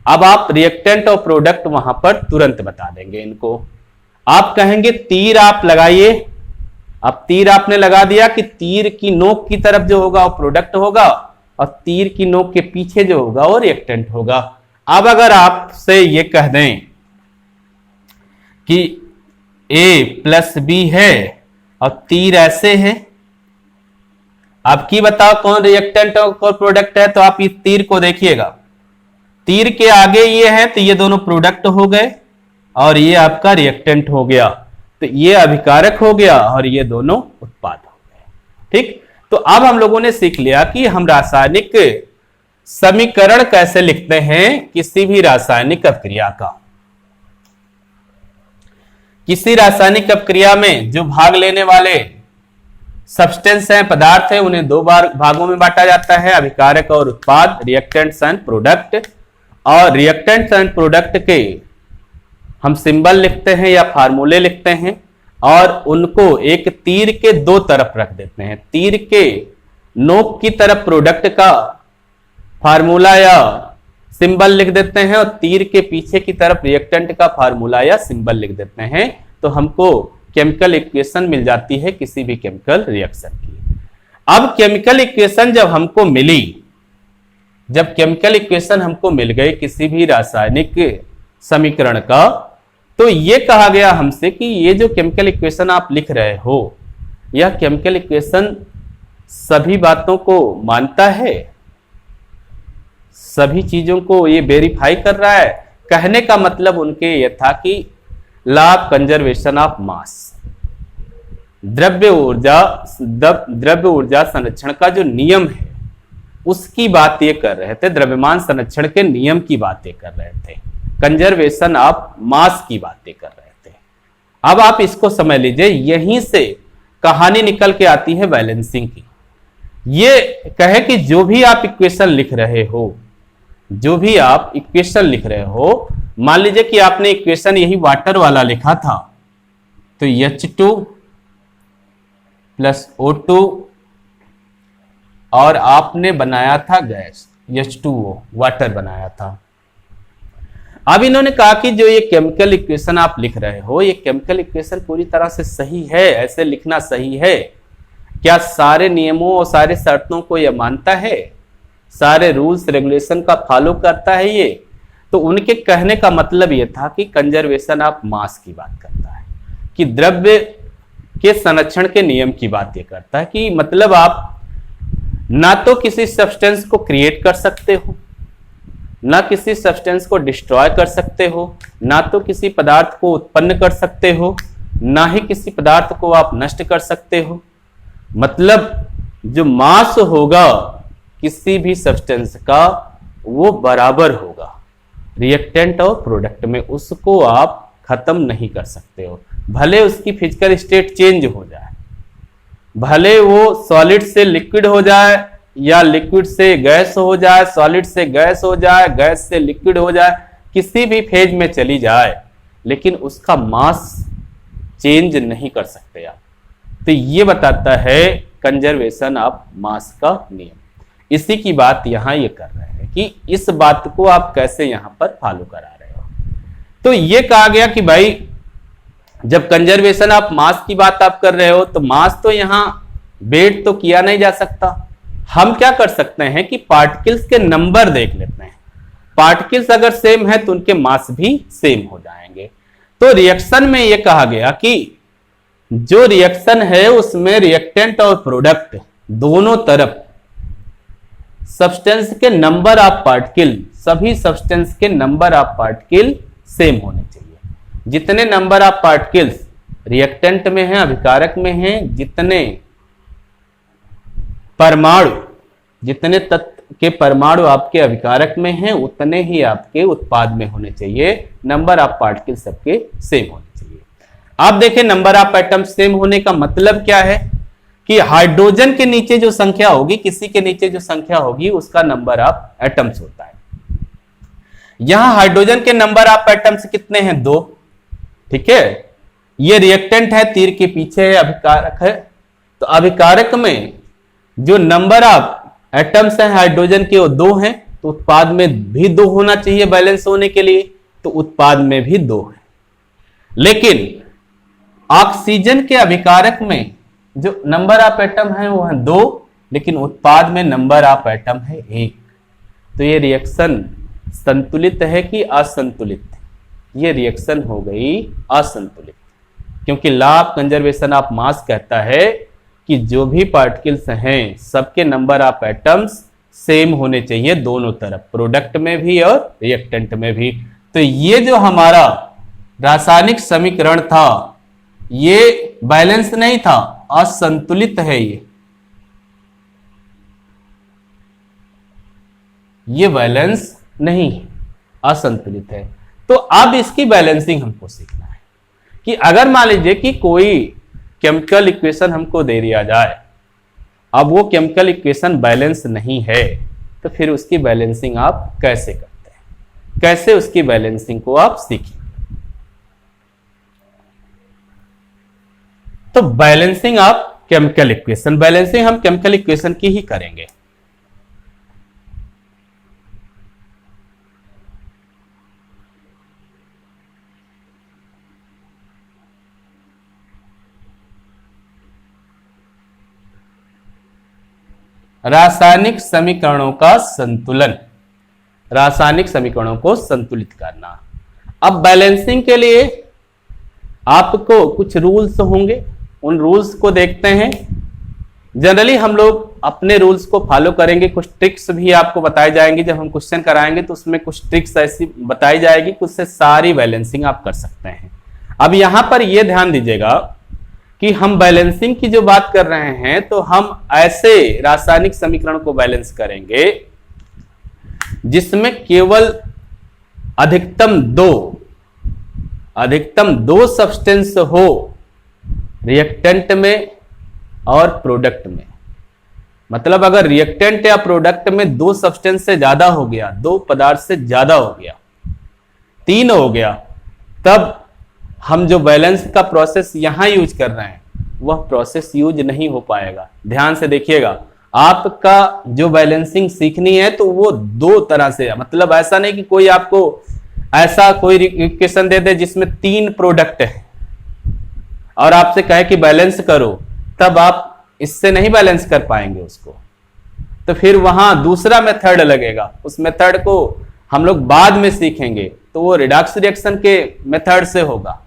अब आप रिएक्टेंट और प्रोडक्ट वहां पर तुरंत बता देंगे इनको। आप कहेंगे तीर आप लगाइए। अब तीर आपने लगा दिया कि तीर की नोक की तरफ जो होगा वो प्रोडक्ट होगा, और तीर की नोक के पीछे जो होगा वो रिएक्टेंट होगा। अब अगर आपसे ये कह दें कि A+B है और तीर ऐसे है, आपकी बताओ कौन रिएक्टेंट और कौन प्रोडक्ट है? तो आप इस तीर को देखिएगा, तीर के आगे ये है तो ये दोनों प्रोडक्ट हो गए और ये आपका रिएक्टेंट हो गया। तो ये अभिकारक हो गया और ये दोनों उत्पाद हो गए। ठीक, तो अब हम लोगों ने सीख लिया कि हम रासायनिक समीकरण कैसे लिखते हैं किसी भी रासायनिक अपक्रिया का। किसी रासायनिक अपक्रिया में जो भाग लेने वाले सब्सटेंस हैं, पदार्थ है, उन्हें दो भागों में बांटा जाता है, अभिकारक और उत्पाद, रिएक्टेंट्स एंड प्रोडक्ट। और रिएक्टेंट्स एंड प्रोडक्ट के हम सिंबल लिखते हैं या फार्मूले लिखते हैं और उनको एक तीर के दो तरफ रख देते हैं। तीर के नोक की तरफ प्रोडक्ट का फार्मूला या सिंबल लिख देते हैं और तीर के पीछे की तरफ रिएक्टेंट का फार्मूला या सिंबल लिख देते हैं। तो हमको केमिकल इक्वेशन मिल जाती है किसी भी केमिकल रिएक्शन की। अब केमिकल इक्वेशन जब हमको मिली, जब केमिकल इक्वेशन हमको मिल गई किसी भी रासायनिक समीकरण का, तो ये कहा गया हमसे कि ये जो केमिकल इक्वेशन आप लिख रहे हो, यह केमिकल इक्वेशन सभी बातों को मानता है, सभी चीजों को ये वेरीफाई कर रहा है। कहने का मतलब उनके यह था कि law of conservation of mass, द्रव्य ऊर्जा संरक्षण का जो नियम है उसकी बात ये कर रहे थे, द्रव्यमान संरक्षण के नियम की बातें कर रहे थे, कंजर्वेशन ऑफ मास की बातें कर रहे थे। अब आप इसको समझ लीजिए, यहीं से कहानी निकल के आती है बैलेंसिंग की। ये कहे कि जो भी आप इक्वेशन लिख रहे हो, जो भी आप इक्वेशन लिख रहे हो, मान लीजिए कि आपने इक्वेशन यही वाटर वाला लिखा था, तो H2 प्लस O2 और आपने बनाया था गैस H2O, वाटर बनाया था। अब इन्होंने कहा कि जो ये केमिकल इक्वेशन आप लिख रहे हो, ये केमिकल इक्वेशन पूरी तरह से सही है, ऐसे लिखना सही है क्या? सारे नियमों और सारे शर्तों को यह मानता है, सारे रूल्स रेगुलेशन का फॉलो करता है ये? तो उनके कहने का मतलब यह था कि कंजर्वेशन ऑफ मास की बात करता है, कि द्रव्य के संरक्षण के नियम की बात ये करता है, कि मतलब आप ना तो किसी सब्सटेंस को क्रिएट कर सकते हो, ना किसी सब्सटेंस को डिस्ट्रॉय कर सकते हो, ना तो किसी पदार्थ को उत्पन्न कर सकते हो, ना ही किसी पदार्थ को आप नष्ट कर सकते हो। मतलब जो मास होगा किसी भी सब्सटेंस का वो बराबर होगा रिएक्टेंट और प्रोडक्ट में, उसको आप खत्म नहीं कर सकते हो। भले उसकी फिजिकल स्टेट चेंज हो जाए, भले वो सॉलिड से लिक्विड हो जाए या लिक्विड से गैस हो जाए, सॉलिड से गैस हो जाए, गैस से लिक्विड हो जाए, किसी भी फेज में चली जाए, लेकिन उसका मास चेंज नहीं कर सकते आप। तो ये बताता है कंजर्वेशन ऑफ मास का नियम। इसी की बात यहां ये कर रहे हैं कि इस बात को आप कैसे यहां पर फॉलो करा रहे हो। तो ये कहा गया कि भाई जब कंजर्वेशन ऑफ मास की बात आप कर रहे हो, तो मास तो यहां वेट तो किया नहीं जा सकता। हम क्या कर सकते हैं कि पार्टिकल्स के नंबर देख लेते हैं, पार्टिकल्स अगर सेम है तो उनके मास भी सेम हो जाएंगे। तो रिएक्शन में यह कहा गया कि जो रिएक्शन है उसमें रिएक्टेंट और प्रोडक्ट दोनों तरफ सब्सटेंस के नंबर ऑफ पार्टिकल, सभी सब्सटेंस के नंबर ऑफ पार्टिकल सेम होने चाहिए। जितने नंबर ऑफ पार्टिकल्स रिएक्टेंट में हैं, अभिकारक में हैं, जितने परमाणु, जितने तत्व के परमाणु आपके अभिकारक में हैं, उतने ही आपके उत्पाद में होने चाहिए। नंबर ऑफ पार्टिकल सबके सेम होने चाहिए। आप देखें नंबर ऑफ एटम सेम होने का मतलब क्या है कि हाइड्रोजन के नीचे जो संख्या होगी, किसी के नीचे जो संख्या होगी, उसका नंबर ऑफ एटम्स होता है। यहां हाइड्रोजन के नंबर ऑफ एटम्स कितने हैं? 2। ठीक है, ये रिएक्टेंट है, तीर के पीछे है, अभिकारक है। तो अभिकारक में जो नंबर ऑफ एटम्स हैं हाइड्रोजन के वो 2 हैं, तो उत्पाद में भी 2 होना चाहिए बैलेंस होने के लिए, तो उत्पाद में भी 2 है। लेकिन ऑक्सीजन के अभिकारक में जो नंबर ऑफ एटम है वो है 2, लेकिन उत्पाद में नंबर ऑफ एटम है 1। तो ये रिएक्शन संतुलित है कि असंतुलित? ये रिएक्शन हो गई असंतुलित, क्योंकि law of conservation of mass कहता है कि जो भी पार्टिकल्स हैं सबके नंबर ऑफ एटम्स सेम होने चाहिए दोनों तरफ, प्रोडक्ट में भी और रिएक्टेंट में भी। तो ये जो हमारा रासायनिक समीकरण था ये बैलेंस नहीं था, असंतुलित है। ये बैलेंस नहीं है, असंतुलित है। तो अब इसकी बैलेंसिंग हमको सीखना है कि अगर मान लीजिए कि कोई केमिकल इक्वेशन हमको दे दिया जाए, अब वो केमिकल इक्वेशन बैलेंस नहीं है, तो फिर उसकी बैलेंसिंग आप कैसे करते हैं, कैसे उसकी बैलेंसिंग को आप सीखें। तो balancing of chemical equation, balancing हम केमिकल इक्वेशन की ही करेंगे। रासायनिक समीकरणों का संतुलन, रासायनिक समीकरणों को संतुलित करना। अब बैलेंसिंग के लिए आपको कुछ रूल्स होंगे, उन रूल्स को देखते हैं। जनरली हम लोग अपने रूल्स को फॉलो करेंगे, कुछ ट्रिक्स भी आपको बताई जाएंगी। जब हम क्वेश्चन कराएंगे तो उसमें कुछ ट्रिक्स ऐसी बताई जाएगी कि उससे सारी बैलेंसिंग आप कर सकते हैं। अब यहां पर यह ध्यान दीजिएगा कि हम बैलेंसिंग की जो बात कर रहे हैं तो हम ऐसे रासायनिक समीकरण को बैलेंस करेंगे जिसमें केवल अधिकतम दो सब्सटेंस हो रिएक्टेंट में और प्रोडक्ट में। मतलब अगर रिएक्टेंट या प्रोडक्ट में दो सब्सटेंस से ज्यादा हो गया, दो पदार्थ से ज्यादा हो गया, 3 हो गया, तब हम जो बैलेंस का प्रोसेस यहां यूज कर रहे हैं वह प्रोसेस यूज नहीं हो पाएगा। ध्यान से देखिएगा, आपका जो बैलेंसिंग सीखनी है तो वो दो तरह से, मतलब ऐसा नहीं कि कोई आपको ऐसा कोई इक्वेशन दे दे जिसमें 3 प्रोडक्ट है और आपसे कहे कि बैलेंस करो, तब आप इससे नहीं बैलेंस कर पाएंगे उसको। तो फिर वहां दूसरा मेथड लगेगा, उस मेथड को हम लोग बाद में सीखेंगे, तो वो रिडक्स रिएक्शन के मेथड से होगा,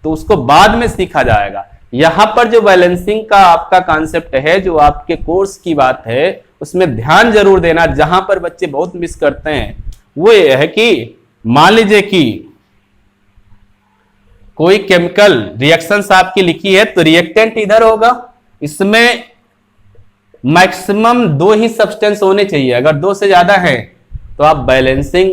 तो उसको बाद में सीखा जाएगा। यहां पर जो बैलेंसिंग का आपका कॉन्सेप्ट है, जो आपके कोर्स की बात है, उसमें ध्यान जरूर देना। जहां पर बच्चे बहुत मिस करते हैं वो ये है कि मान लीजिए कि कोई केमिकल रिएक्शंस आपकी लिखी है तो रिएक्टेंट इधर होगा, इसमें मैक्सिमम 2 ही सब्सटेंस होने चाहिए। अगर 2 से ज्यादा है तो आप बैलेंसिंग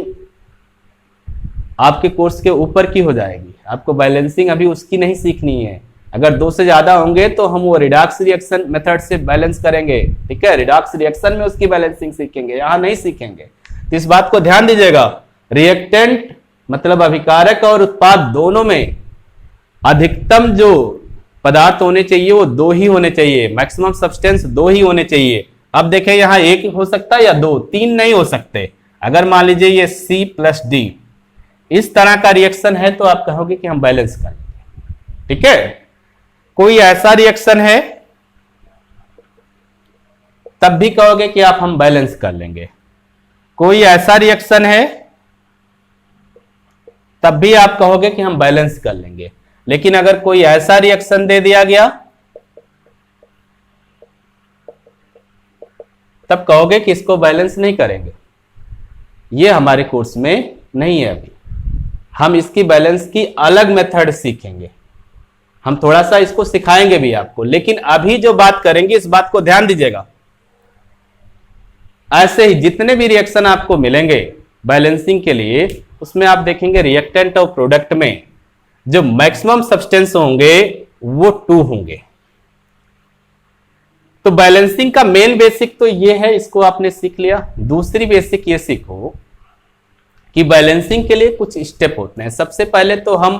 आपके कोर्स के ऊपर की हो जाएगी, आपको बैलेंसिंग अभी उसकी नहीं सीखनी है। अगर 2 से ज्यादा होंगे तो हम वो रिडक्स रिएक्शन मेथड से बैलेंस करेंगे, ठीक है, रिडक्स रिएक्शन में उसकी बैलेंसिंग सीखेंगे, यहां नहीं सीखेंगे। तो इस बात को ध्यान दीजिएगा, रिएक्टेंट मतलब अभिकारक और उत्पाद दोनों में अधिकतम जो पदार्थ होने चाहिए वो 2 ही होने चाहिए, मैक्सिमम सब्सटेंस 2 ही होने चाहिए। अब देखें यहां 1 हो सकता है या 2, 3 नहीं हो सकते। अगर मान लीजिए ये C+D इस तरह का रिएक्शन है तो आप कहोगे कि हम बैलेंस कर लेंगे, ठीक है। कोई ऐसा रिएक्शन है तब भी कहोगे कि आप हम बैलेंस कर लेंगे। कोई ऐसा रिएक्शन है तब भी आप कहोगे कि हम बैलेंस कर लेंगे। लेकिन अगर कोई ऐसा रिएक्शन दे दिया गया तब कहोगे कि इसको बैलेंस नहीं करेंगे। ये हमारे कोर्स में नहीं है। अभी हम इसकी बैलेंस की अलग मेथड सीखेंगे, हम थोड़ा सा इसको सिखाएंगे भी आपको, लेकिन अभी जो बात करेंगे इस बात को ध्यान दीजिएगा। ऐसे ही जितने भी रिएक्शन आपको मिलेंगे बैलेंसिंग के लिए, उसमें आप देखेंगे रिएक्टेंट और प्रोडक्ट में जो मैक्सिमम सब्सटेंस होंगे वो 2 होंगे। तो बैलेंसिंग का मेन बेसिक तो ये है, इसको आपने सीख लिया। दूसरी बेसिक ये सीखो कि बैलेंसिंग के लिए कुछ स्टेप होते हैं। सबसे पहले तो हम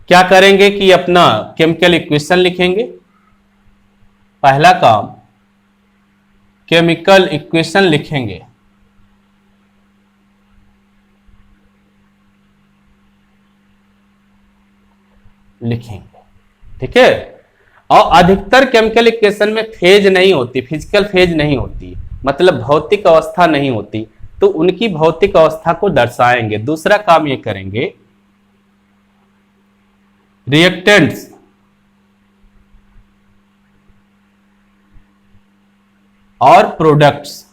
क्या करेंगे कि अपना केमिकल इक्वेशन लिखेंगे। पहला काम केमिकल इक्वेशन लिखेंगे। ठीक है। और अधिकतर केमिकल इक्वेशन में फेज नहीं होती, फिजिकल फेज नहीं होती, मतलब भौतिक अवस्था नहीं होती, तो उनकी भौतिक अवस्था को दर्शाएंगे। दूसरा काम ये करेंगे, रिएक्टेंट्स और प्रोडक्ट्स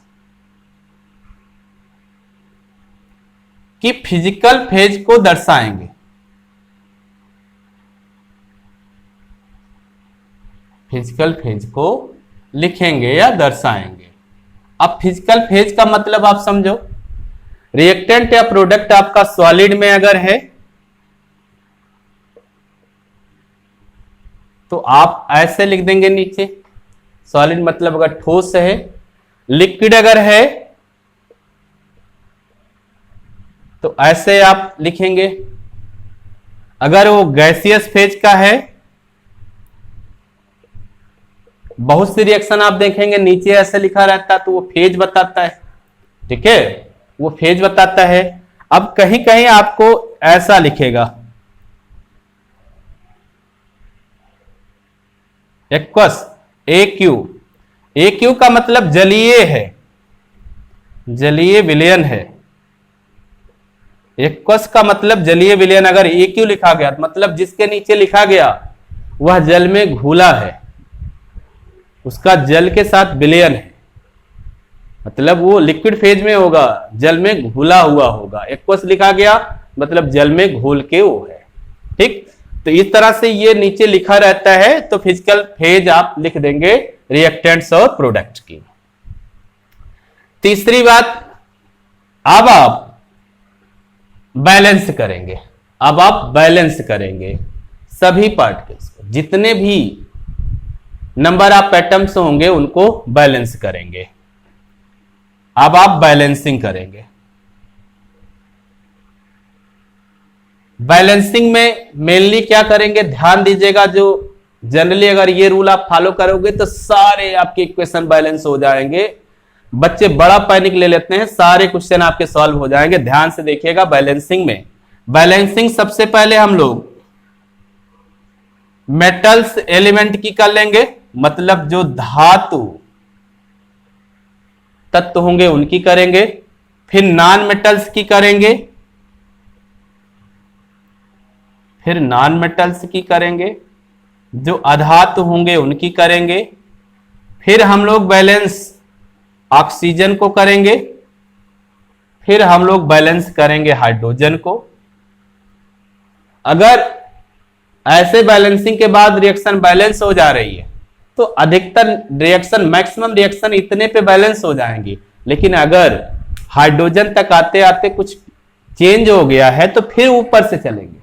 की फिजिकल फेज को दर्शाएंगे। फिजिकल फेज को लिखेंगे या दर्शाएंगे। अब फिजिकल फेज का मतलब आप समझो, रिएक्टेंट या प्रोडक्ट आपका सॉलिड में अगर है तो आप ऐसे लिख देंगे नीचे, सॉलिड मतलब अगर ठोस है। लिक्विड अगर है तो ऐसे आप लिखेंगे। अगर वो गैसियस फेज का है, बहुत सी रिएक्शन आप देखेंगे नीचे ऐसे लिखा रहता है तो वो फेज बताता है, ठीक है, वो फेज बताता है। अब कहीं कहीं आपको ऐसा लिखेगा, एक्वस AQ। AQ का मतलब जलीय है, जलीय विलयन है। एक्वस का मतलब जलीय विलयन। अगर ए क्यू लिखा गया मतलब जिसके नीचे लिखा गया वह जल में घुला है, उसका जल के साथ विलयन है, मतलब वो लिक्विड फेज में होगा, जल में घुला हुआ होगा। एक्वस लिखा गया मतलब जल में घोल के वो है। ठीक, तो इस तरह से ये नीचे लिखा रहता है, तो फिजिकल फेज आप लिख देंगे रिएक्टेंट्स और प्रोडक्ट की। तीसरी बात, अब आप बैलेंस करेंगे। अब आप बैलेंस करेंगे सभी पार्टिकल्स को, जितने भी नंबर ऑफ एटम्स होंगे उनको बैलेंस करेंगे। अब आप बैलेंसिंग करेंगे। बैलेंसिंग में मेनली क्या करेंगे, ध्यान दीजिएगा, जो जनरली अगर ये रूल आप फॉलो करोगे तो सारे आपके इक्वेशन बैलेंस हो जाएंगे। बच्चे बड़ा पैनिक ले लेते हैं, सारे क्वेश्चन आपके सॉल्व हो जाएंगे। ध्यान से देखिएगा बैलेंसिंग में। बैलेंसिंग सबसे पहले हम लोग मेटल्स एलिमेंट की कर लेंगे, मतलब जो धातु तत्व होंगे उनकी करेंगे। फिर नॉन मेटल्स की करेंगे, फिर नॉन मेटल्स की करेंगे, जो अधातु होंगे उनकी करेंगे। फिर हम लोग बैलेंस ऑक्सीजन को करेंगे, फिर हम लोग बैलेंस करेंगे हाइड्रोजन को। अगर ऐसे बैलेंसिंग के बाद रिएक्शन बैलेंस हो जा रही है तो अधिकतर रिएक्शन, मैक्सिमम रिएक्शन इतने पे बैलेंस हो जाएंगी। लेकिन अगर हाइड्रोजन तक आते आते कुछ चेंज हो गया है तो फिर ऊपर से चलेंगे,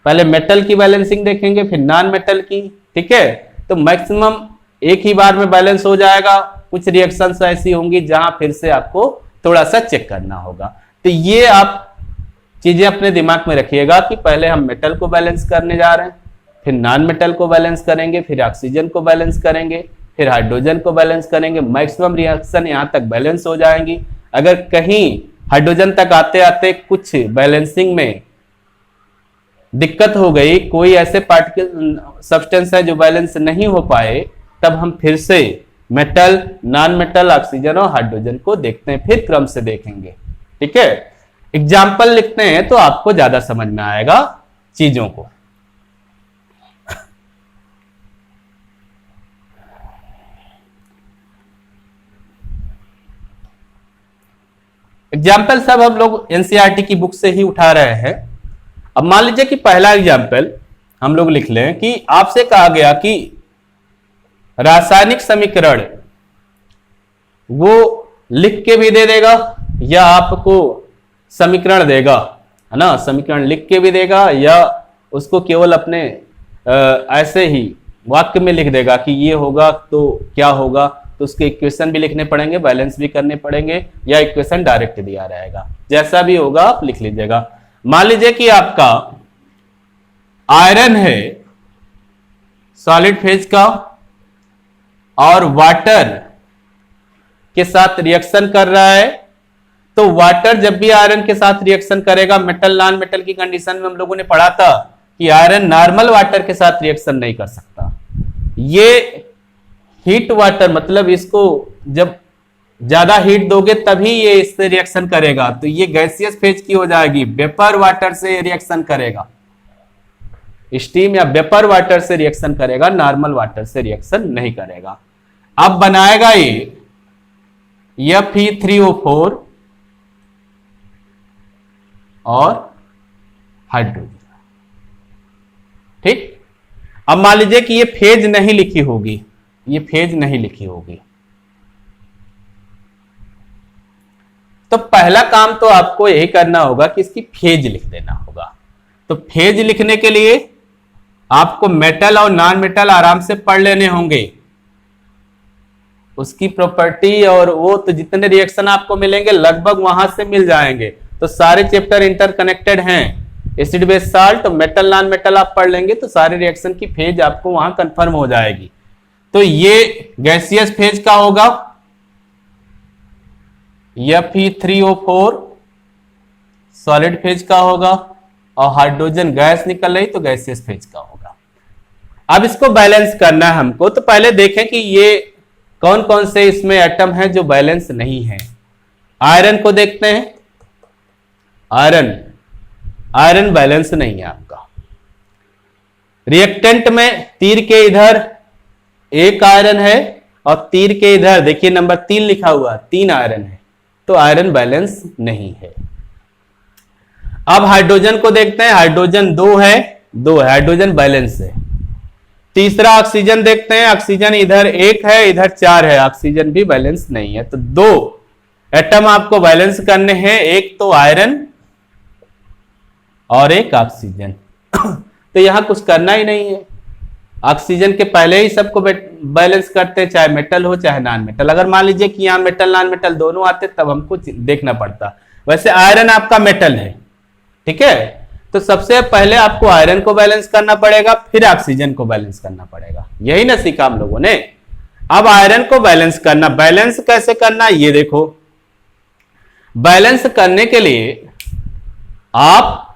पहले मेटल की बैलेंसिंग देखेंगे, फिर नॉन मेटल की। ठीक है, तो मैक्सिमम एक ही बार में बैलेंस हो जाएगा। कुछ रिएक्शंस ऐसी होंगी जहां फिर से आपको थोड़ा सा चेक करना होगा। तो ये आप चीजें अपने दिमाग में रखिएगा कि पहले हम मेटल को बैलेंस करने जा रहे हैं, फिर नॉन मेटल को बैलेंस करेंगे, फिर ऑक्सीजन को बैलेंस करेंगे, फिर हाइड्रोजन को बैलेंस करेंगे। मैक्सिमम रिएक्शन यहां तक बैलेंस हो जाएंगी। अगर कहीं हाइड्रोजन तक आते आते कुछ बैलेंसिंग में दिक्कत हो गई, कोई ऐसे पार्टिकल सब्सटेंस है जो बैलेंस नहीं हो पाए, तब हम फिर से मेटल, नॉन मेटल, ऑक्सीजन और हाइड्रोजन को देखते हैं, फिर क्रम से देखेंगे। ठीक है, एग्जाम्पल लिखते हैं तो आपको ज्यादा समझ में आएगा चीजों को। एग्जाम्पल सब हम लोग एनसीईआरटी की बुक से ही उठा रहे हैं। अब मान लीजिए कि पहला एग्जाम्पल हम लोग लिख लें कि आपसे कहा गया कि रासायनिक समीकरण वो लिख के भी दे देगा या आपको समीकरण देगा, है ना, समीकरण लिख के भी देगा या उसको केवल अपने ऐसे ही वाक्य में लिख देगा कि ये होगा तो क्या होगा। तो उसके इक्वेशन भी लिखने पड़ेंगे, बैलेंस भी करने पड़ेंगे, या इक्वेशन डायरेक्ट दिया रहेगा, जैसा भी होगा आप लिख लीजिएगा। मान लीजिए कि आपका आयरन है सॉलिड फेज का और वाटर के साथ रिएक्शन कर रहा है, तो वाटर जब भी आयरन के साथ रिएक्शन करेगा, मेटल नॉन मेटल की कंडीशन में हम लोगों ने पढ़ा था कि आयरन नॉर्मल वाटर के साथ रिएक्शन नहीं कर सकता। ये हीट वाटर, मतलब इसको जब ज्यादा हीट दोगे तभी ये इससे रिएक्शन करेगा, तो ये गैसियस फेज की हो जाएगी, वेपर वाटर से रिएक्शन करेगा, स्टीम या वेपर वाटर से रिएक्शन करेगा, नॉर्मल वाटर से रिएक्शन नहीं करेगा। अब बनाएगा ये Fe3O4 और हाइड्रोजन। ठीक, अब मान लीजिए कि ये फेज नहीं लिखी होगी, ये फेज नहीं लिखी होगी, तो पहला काम तो आपको यही करना होगा कि इसकी फेज लिख देना होगा। तो फेज लिखने के लिए आपको मेटल और नॉन मेटल आराम से पढ़ लेने होंगे, उसकी प्रॉपर्टी और वो तो जितने रिएक्शन आपको मिलेंगे लगभग वहां से मिल जाएंगे। तो सारे चैप्टर इंटरकनेक्टेड हैं, acid base salt, metal non metal आप पढ़ लेंगे तो सारे रिएक्शन की फेज आपको वहां कंफर्म हो जाएगी। तो ये गैसियस फेज का होगा Fe3O4, सॉलिड फेज का होगा, और हाइड्रोजन गैस निकल रही तो गैसियस फेज का होगा। अब इसको बैलेंस करना है हमको, तो पहले देखें कि ये कौन कौन से इसमें एटम हैं जो बैलेंस नहीं है। आयरन को देखते हैं। आयरन आयरन बैलेंस नहीं है आपका। रिएक्टेंट में तीर के इधर एक आयरन है और तीर के इधर देखिए नंबर 3 लिखा हुआ, 3 आयरन है, तो आयरन बैलेंस नहीं है। अब हाइड्रोजन को देखते हैं, हाइड्रोजन 2 है, हाइड्रोजन बैलेंस है। तीसरा ऑक्सीजन देखते हैं, ऑक्सीजन इधर 1 है, इधर 4 है, ऑक्सीजन भी बैलेंस नहीं है। तो 2 एटम आपको बैलेंस करने हैं, एक तो आयरन और एक ऑक्सीजन। तो यहां कुछ करना ही नहीं है, ऑक्सीजन के पहले ही सबको बैलेंस करते हैं, चाहे मेटल हो चाहे नॉन मेटल। अगर मान लीजिए कि यहां मेटल नॉन मेटल दोनों आते तब हमको देखना पड़ता। वैसे आयरन आपका मेटल है, ठीक है, तो सबसे पहले आपको आयरन को बैलेंस करना पड़ेगा, फिर ऑक्सीजन को बैलेंस करना पड़ेगा। यही ना सीखा हम लोगों ने। अब आयरन को बैलेंस करना, बैलेंस कैसे करना, ये देखो। बैलेंस करने के लिए आप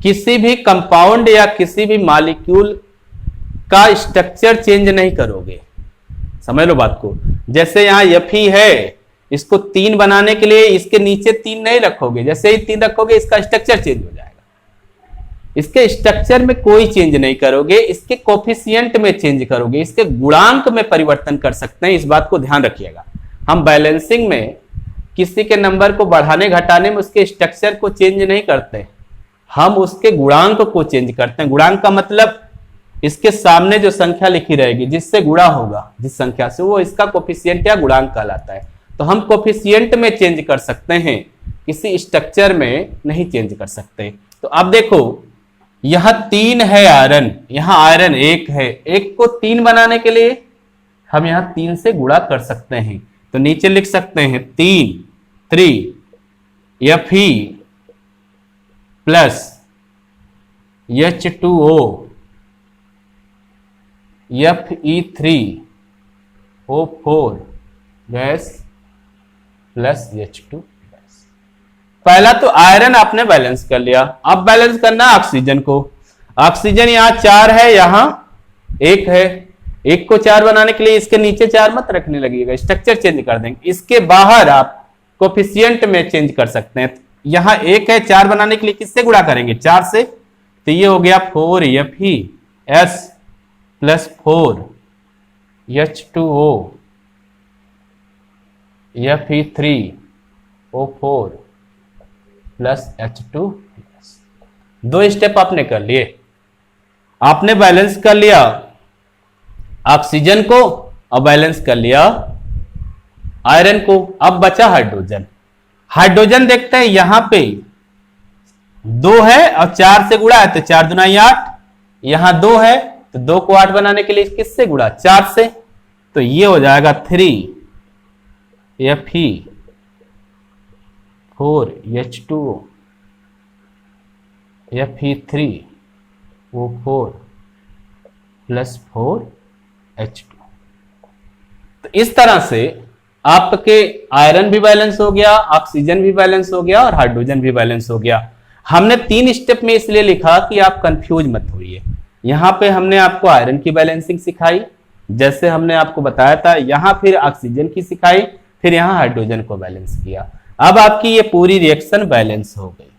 किसी भी कंपाउंड या किसी भी मॉलिक्यूल का स्ट्रक्चर चेंज नहीं करोगे, समझ लो बात को। जैसे यहां Fe है, इसको 3 बनाने के लिए इसके नीचे 3 नहीं रखोगे, जैसे ही 3 रखोगे इसका स्ट्रक्चर चेंज हो जाएगा। इसके स्ट्रक्चर में कोई चेंज नहीं करोगे, इसके कोफिशिएंट में चेंज करोगे, इसके गुणांक में परिवर्तन कर सकते हैं। इस बात को ध्यान रखिएगा। हम बैलेंसिंग में किसी के नंबर को बढ़ाने घटाने में उसके स्ट्रक्चर को चेंज नहीं करते, हम उसके गुणांक को चेंज करते हैं। गुणांक का मतलब इसके सामने जो संख्या लिखी रहेगी, जिससे गुणा होगा जिस संख्या से, वो इसका कोफिशिएंट या गुणांक कहलाता है। तो हम कोफिशिएंट में चेंज कर सकते हैं, किसी स्ट्रक्चर में नहीं चेंज कर सकते। तो अब देखो, यहां 3 है आयरन, यहां आयरन 1 है, 1 को 3 बनाने के लिए हम यहां 3 से गुणा कर सकते हैं। तो नीचे लिख सकते हैं 3 Fe plus H2O Fe3O4 gas plus H2 gas. पहला तो आयरन आपने बैलेंस कर लिया। अब बैलेंस करना ऑक्सीजन को। ऑक्सीजन यहां 4 है, यहां 1 है, 1 को 4 बनाने के लिए इसके नीचे 4 मत रखने लगिएगा, स्ट्रक्चर चेंज कर देंगे। इसके बाहर आप कोफिशिएंट में चेंज कर सकते हैं। यहां 1 है, 4 बनाने के लिए किससे गुणा करेंगे, 4 से। तो ये हो गया 4Fes plus 4H2O Fe3O4 plus H2। 2 step आपने कर लिए। आपने बैलेंस कर लिया ऑक्सीजन को और बैलेंस कर लिया आयरन को। अब बचा हाइड्रोजन। हाइड्रोजन देखते हैं, यहां पे 2 है और 4 से गुणा है, तो 4 दूना 8। यहां 2 है तो 2 को 8 बनाने के लिए किससे गुणा, 4 से। तो ये हो जाएगा 3Fe4H2O Fe3O4 प्लस 4H2। तो इस तरह से आपके आयरन भी बैलेंस हो गया, ऑक्सीजन भी बैलेंस हो गया और हाइड्रोजन भी बैलेंस हो गया। हमने 3 स्टेप में इसलिए लिखा कि आप कंफ्यूज मत होइए। यहां पे हमने आपको आयरन की बैलेंसिंग सिखाई, जैसे हमने आपको बताया था, यहां फिर ऑक्सीजन की सिखाई, फिर यहां हाइड्रोजन को बैलेंस किया। अब आपकी ये पूरी रिएक्शन बैलेंस हो गई।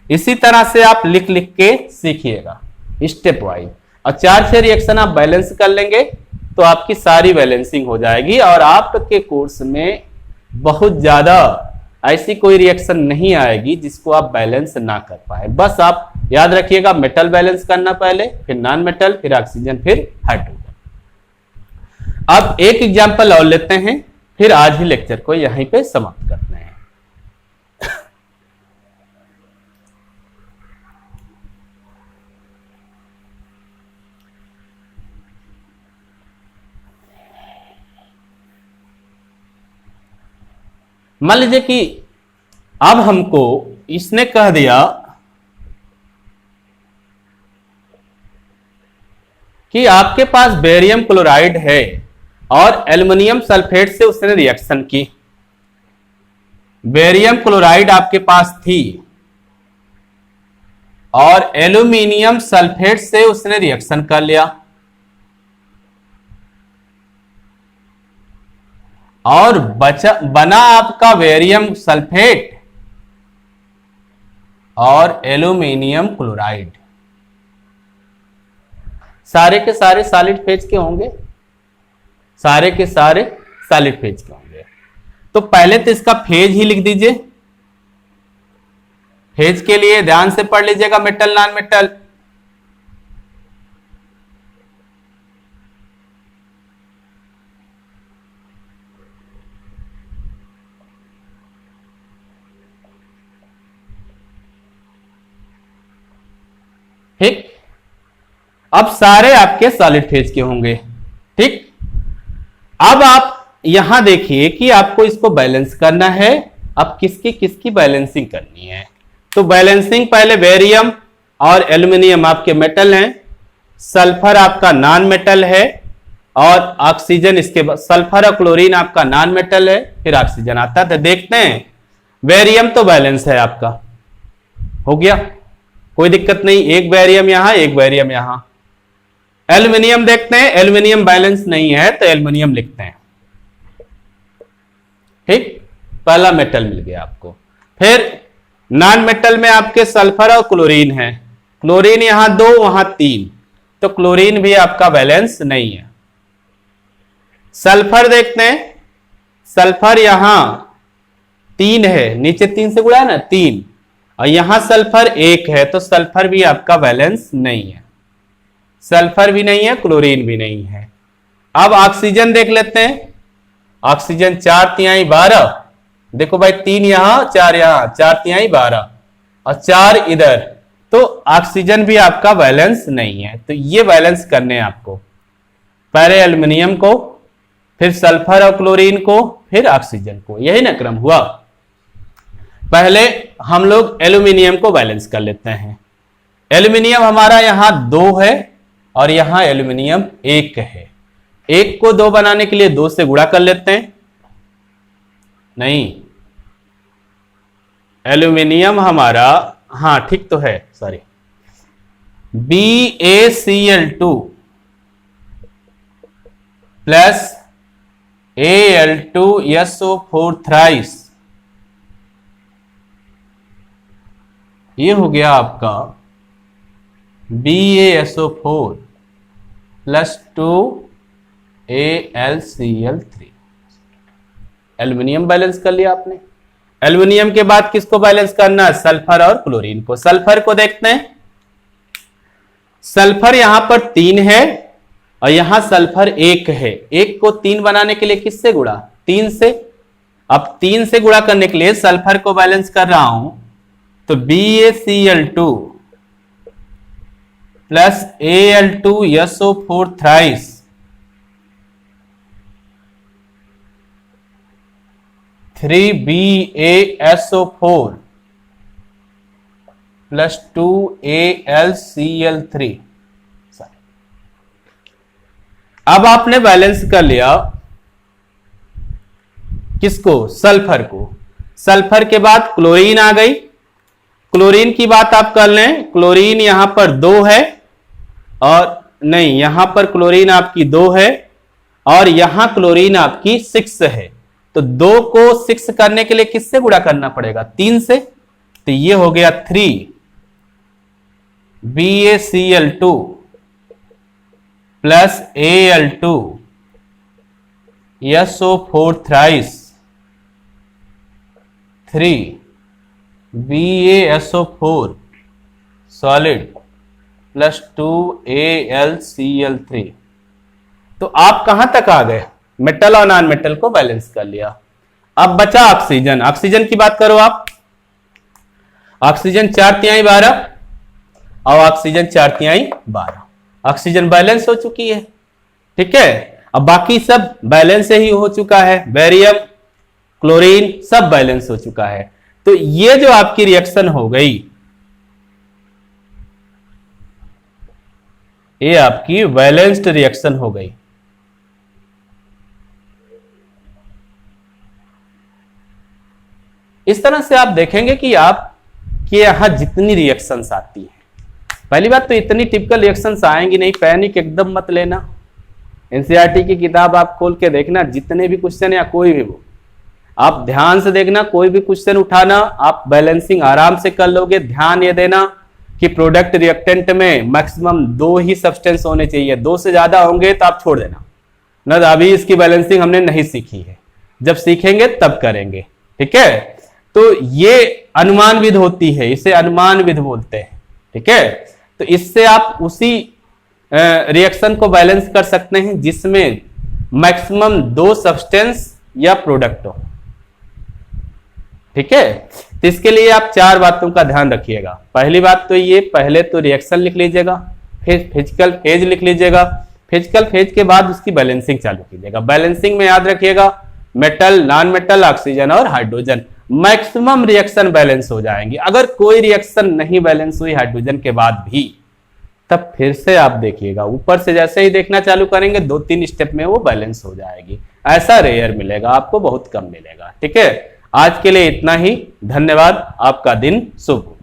इसी तरह से आप लिख लिख के सीखिएगा स्टेप वाइज, और 4-6 रिएक्शन आप बैलेंस कर लेंगे तो आपकी सारी बैलेंसिंग हो जाएगी। और आपके कोर्स में बहुत ज्यादा ऐसी कोई रिएक्शन नहीं आएगी जिसको आप बैलेंस ना कर पाए। बस आप याद रखिएगा, मेटल बैलेंस करना पहले, फिर नॉन मेटल, फिर ऑक्सीजन, फिर हाइड्रोजन। अब एक एग्जांपल और लेते हैं, फिर आज ही लेक्चर को यहीं पे समाप्त करते हैं। मान लीजिए कि अब हमको इसने कह दिया कि आपके पास बेरियम क्लोराइड है और एल्युमिनियम सल्फेट से उसने रिएक्शन की। बेरियम क्लोराइड आपके पास थी और एल्युमिनियम सल्फेट से उसने रिएक्शन कर लिया, और बना आपका बेरियम सल्फेट। और एल्यूमिनियम क्लोराइड सारे के सारे सॉलिड फेज के होंगे, सारे के सारे सॉलिड फेज के होंगे। तो पहले तो इसका फेज ही लिख दीजिए। फेज के लिए ध्यान से पढ़ लीजिएगा, मेटल नॉन मेटल। ठीक, अब सारे आपके सॉलिड फेज के होंगे। ठीक, अब आप यहां देखिए कि आपको इसको बैलेंस करना है। अब किसकी किसकी बैलेंसिंग करनी है? तो बैलेंसिंग पहले बेरियम और एल्यूमिनियम आपके मेटल हैं, सल्फर आपका नॉन मेटल है, और ऑक्सीजन इसके बाद सल्फर और क्लोरीन आपका नॉन मेटल है, फिर ऑक्सीजन आता है। तो देखते हैं, बेरियम तो बैलेंस है आपका, हो गया, कोई दिक्कत नहीं, एक बेरियम यहां एक बेरियम यहां। एल्यूमिनियम देखते हैं, एल्यूमिनियम बैलेंस नहीं है तो एल्यूमिनियम लिखते हैं। ठीक, पहला मेटल मिल गया आपको। फिर नॉन मेटल में आपके सल्फर और क्लोरीन है, क्लोरीन यहां 2 वहां 3, तो क्लोरीन भी आपका बैलेंस नहीं है। सल्फर देखते हैं, सल्फर यहां 3 है, नीचे 3 से गुणा है ना 3, और यहां सल्फर 1 है, तो सल्फर भी आपका बैलेंस नहीं है, सल्फर भी नहीं है, क्लोरीन भी नहीं है। अब ऑक्सीजन देख लेते हैं, ऑक्सीजन 4 12, देखो भाई 3 यहां 4 यहां, 4 12 और 4 इधर, तो ऑक्सीजन भी आपका बैलेंस नहीं है। तो ये बैलेंस करने हैं आपको, पहले एल्यूमिनियम को, फिर सल्फर और क्लोरीन को, फिर ऑक्सीजन को, यही ना क्रम हुआ। पहले हम लोग एल्यूमिनियम को बैलेंस कर लेते हैं। एल्यूमिनियम हमारा यहां 2 है और यहां एल्यूमिनियम 1 है। 1 को 2 बनाने के लिए 2 से गुणा कर लेते हैं, नहीं, एल्यूमिनियम हमारा, हाँ ठीक तो है, sorry, BaCl2 plus Al2SO4 thrice, ये हो गया आपका BaSO4 plus 2AlCl3। Aluminium balance कर लिया आपने। एल्यूमिनियम के बाद किसको बैलेंस करना है? सल्फर और क्लोरीन को। सल्फर को देखते हैं, सल्फर यहां पर 3 है और यहां सल्फर 1 है। 1 को 3 बनाने के लिए किससे गुणा? 3 से। अब 3 से गुणा करने के लिए सल्फर को बैलेंस कर रहा हूं, तो BaCl2 plus Al2SO4 thrice, BaSO4 plus 2AlCl3। अब आपने बैलेंस कर लिया किसको? सल्फर को। सल्फर के बाद क्लोरीन आ गई। क्लोरीन की बात आप कर लें, क्लोरीन यहां पर 2 है, और नहीं, यहां पर क्लोरीन आपकी 2 है और यहां क्लोरीन आपकी 6 है। तो 2 को 6 करने के लिए किससे गुणा करना पड़ेगा? 3 से। तो ये हो गया 3 BaCl2 plus Al2SO4 thrice 3 BaSO4 solid plus 2AlCl3। तो आप कहां तक आ गए? मेटल और नॉन मेटल को बैलेंस कर लिया। अब बचा ऑक्सीजन। ऑक्सीजन की बात करो आप, ऑक्सीजन 4 12 और ऑक्सीजन 4 12, ऑक्सीजन बैलेंस हो चुकी है। ठीक है, अब बाकी सब बैलेंस ही हो चुका है, बेरियम, क्लोरीन सब बैलेंस हो चुका है। तो ये जो आपकी रिएक्शन हो गई, ये आपकी बैलेंस्ड रिएक्शन हो गई। इस तरह से आप देखेंगे कि आपके यहां जितनी रिएक्शंस आती हैं, पहली बात तो इतनी टिपिकल रिएक्शंस आएंगी नहीं, पैनिक एकदम मत लेना। एनसीईआरटी की किताब आप खोल के देखना, जितने भी क्वेश्चन या कोई भी वो, आप ध्यान से देखना, कोई भी क्वेश्चन उठाना आप बैलेंसिंग आराम से कर लोगे। ध्यान ये देना कि प्रोडक्ट रिएक्टेंट में मैक्सिमम 2 ही सब्सटेंस होने चाहिए, 2 से ज्यादा होंगे तो आप छोड़ देना ना। अभी इसकी बैलेंसिंग हमने नहीं सीखी है, जब सीखेंगे तब करेंगे, ठीक है। तो ये अनुमान विधि होती है, इसे अनुमान विधि बोलते हैं, ठीक है। तो इससे आप उसी रिएक्शन को बैलेंस कर सकते हैं जिसमें मैक्सिमम 2 सब्सटेंस या प्रोडक्ट हो, ठीक है। तो इसके लिए आप 4 बातों का ध्यान रखिएगा। पहली बात तो ये, पहले तो रिएक्शन लिख लीजिएगा, फिर फिजिकल फेज लिख लीजिएगा, फिजिकल फेज के बाद उसकी बैलेंसिंग चालू कीजिएगा। बैलेंसिंग में याद रखिएगा मेटल, नॉन मेटल, ऑक्सीजन और हाइड्रोजन, मैक्सिमम रिएक्शन बैलेंस हो जाएंगी। अगर कोई रिएक्शन नहीं बैलेंस हुई हाइड्रोजन के बाद भी, तब फिर से आप देखिएगा, ऊपर से जैसे ही देखना चालू करेंगे 2-3 स्टेप में वो बैलेंस हो जाएगी। ऐसा रेयर मिलेगा आपको, बहुत कम मिलेगा, ठीक है। आज के लिए इतना ही, धन्यवाद, आपका दिन शुभ हो।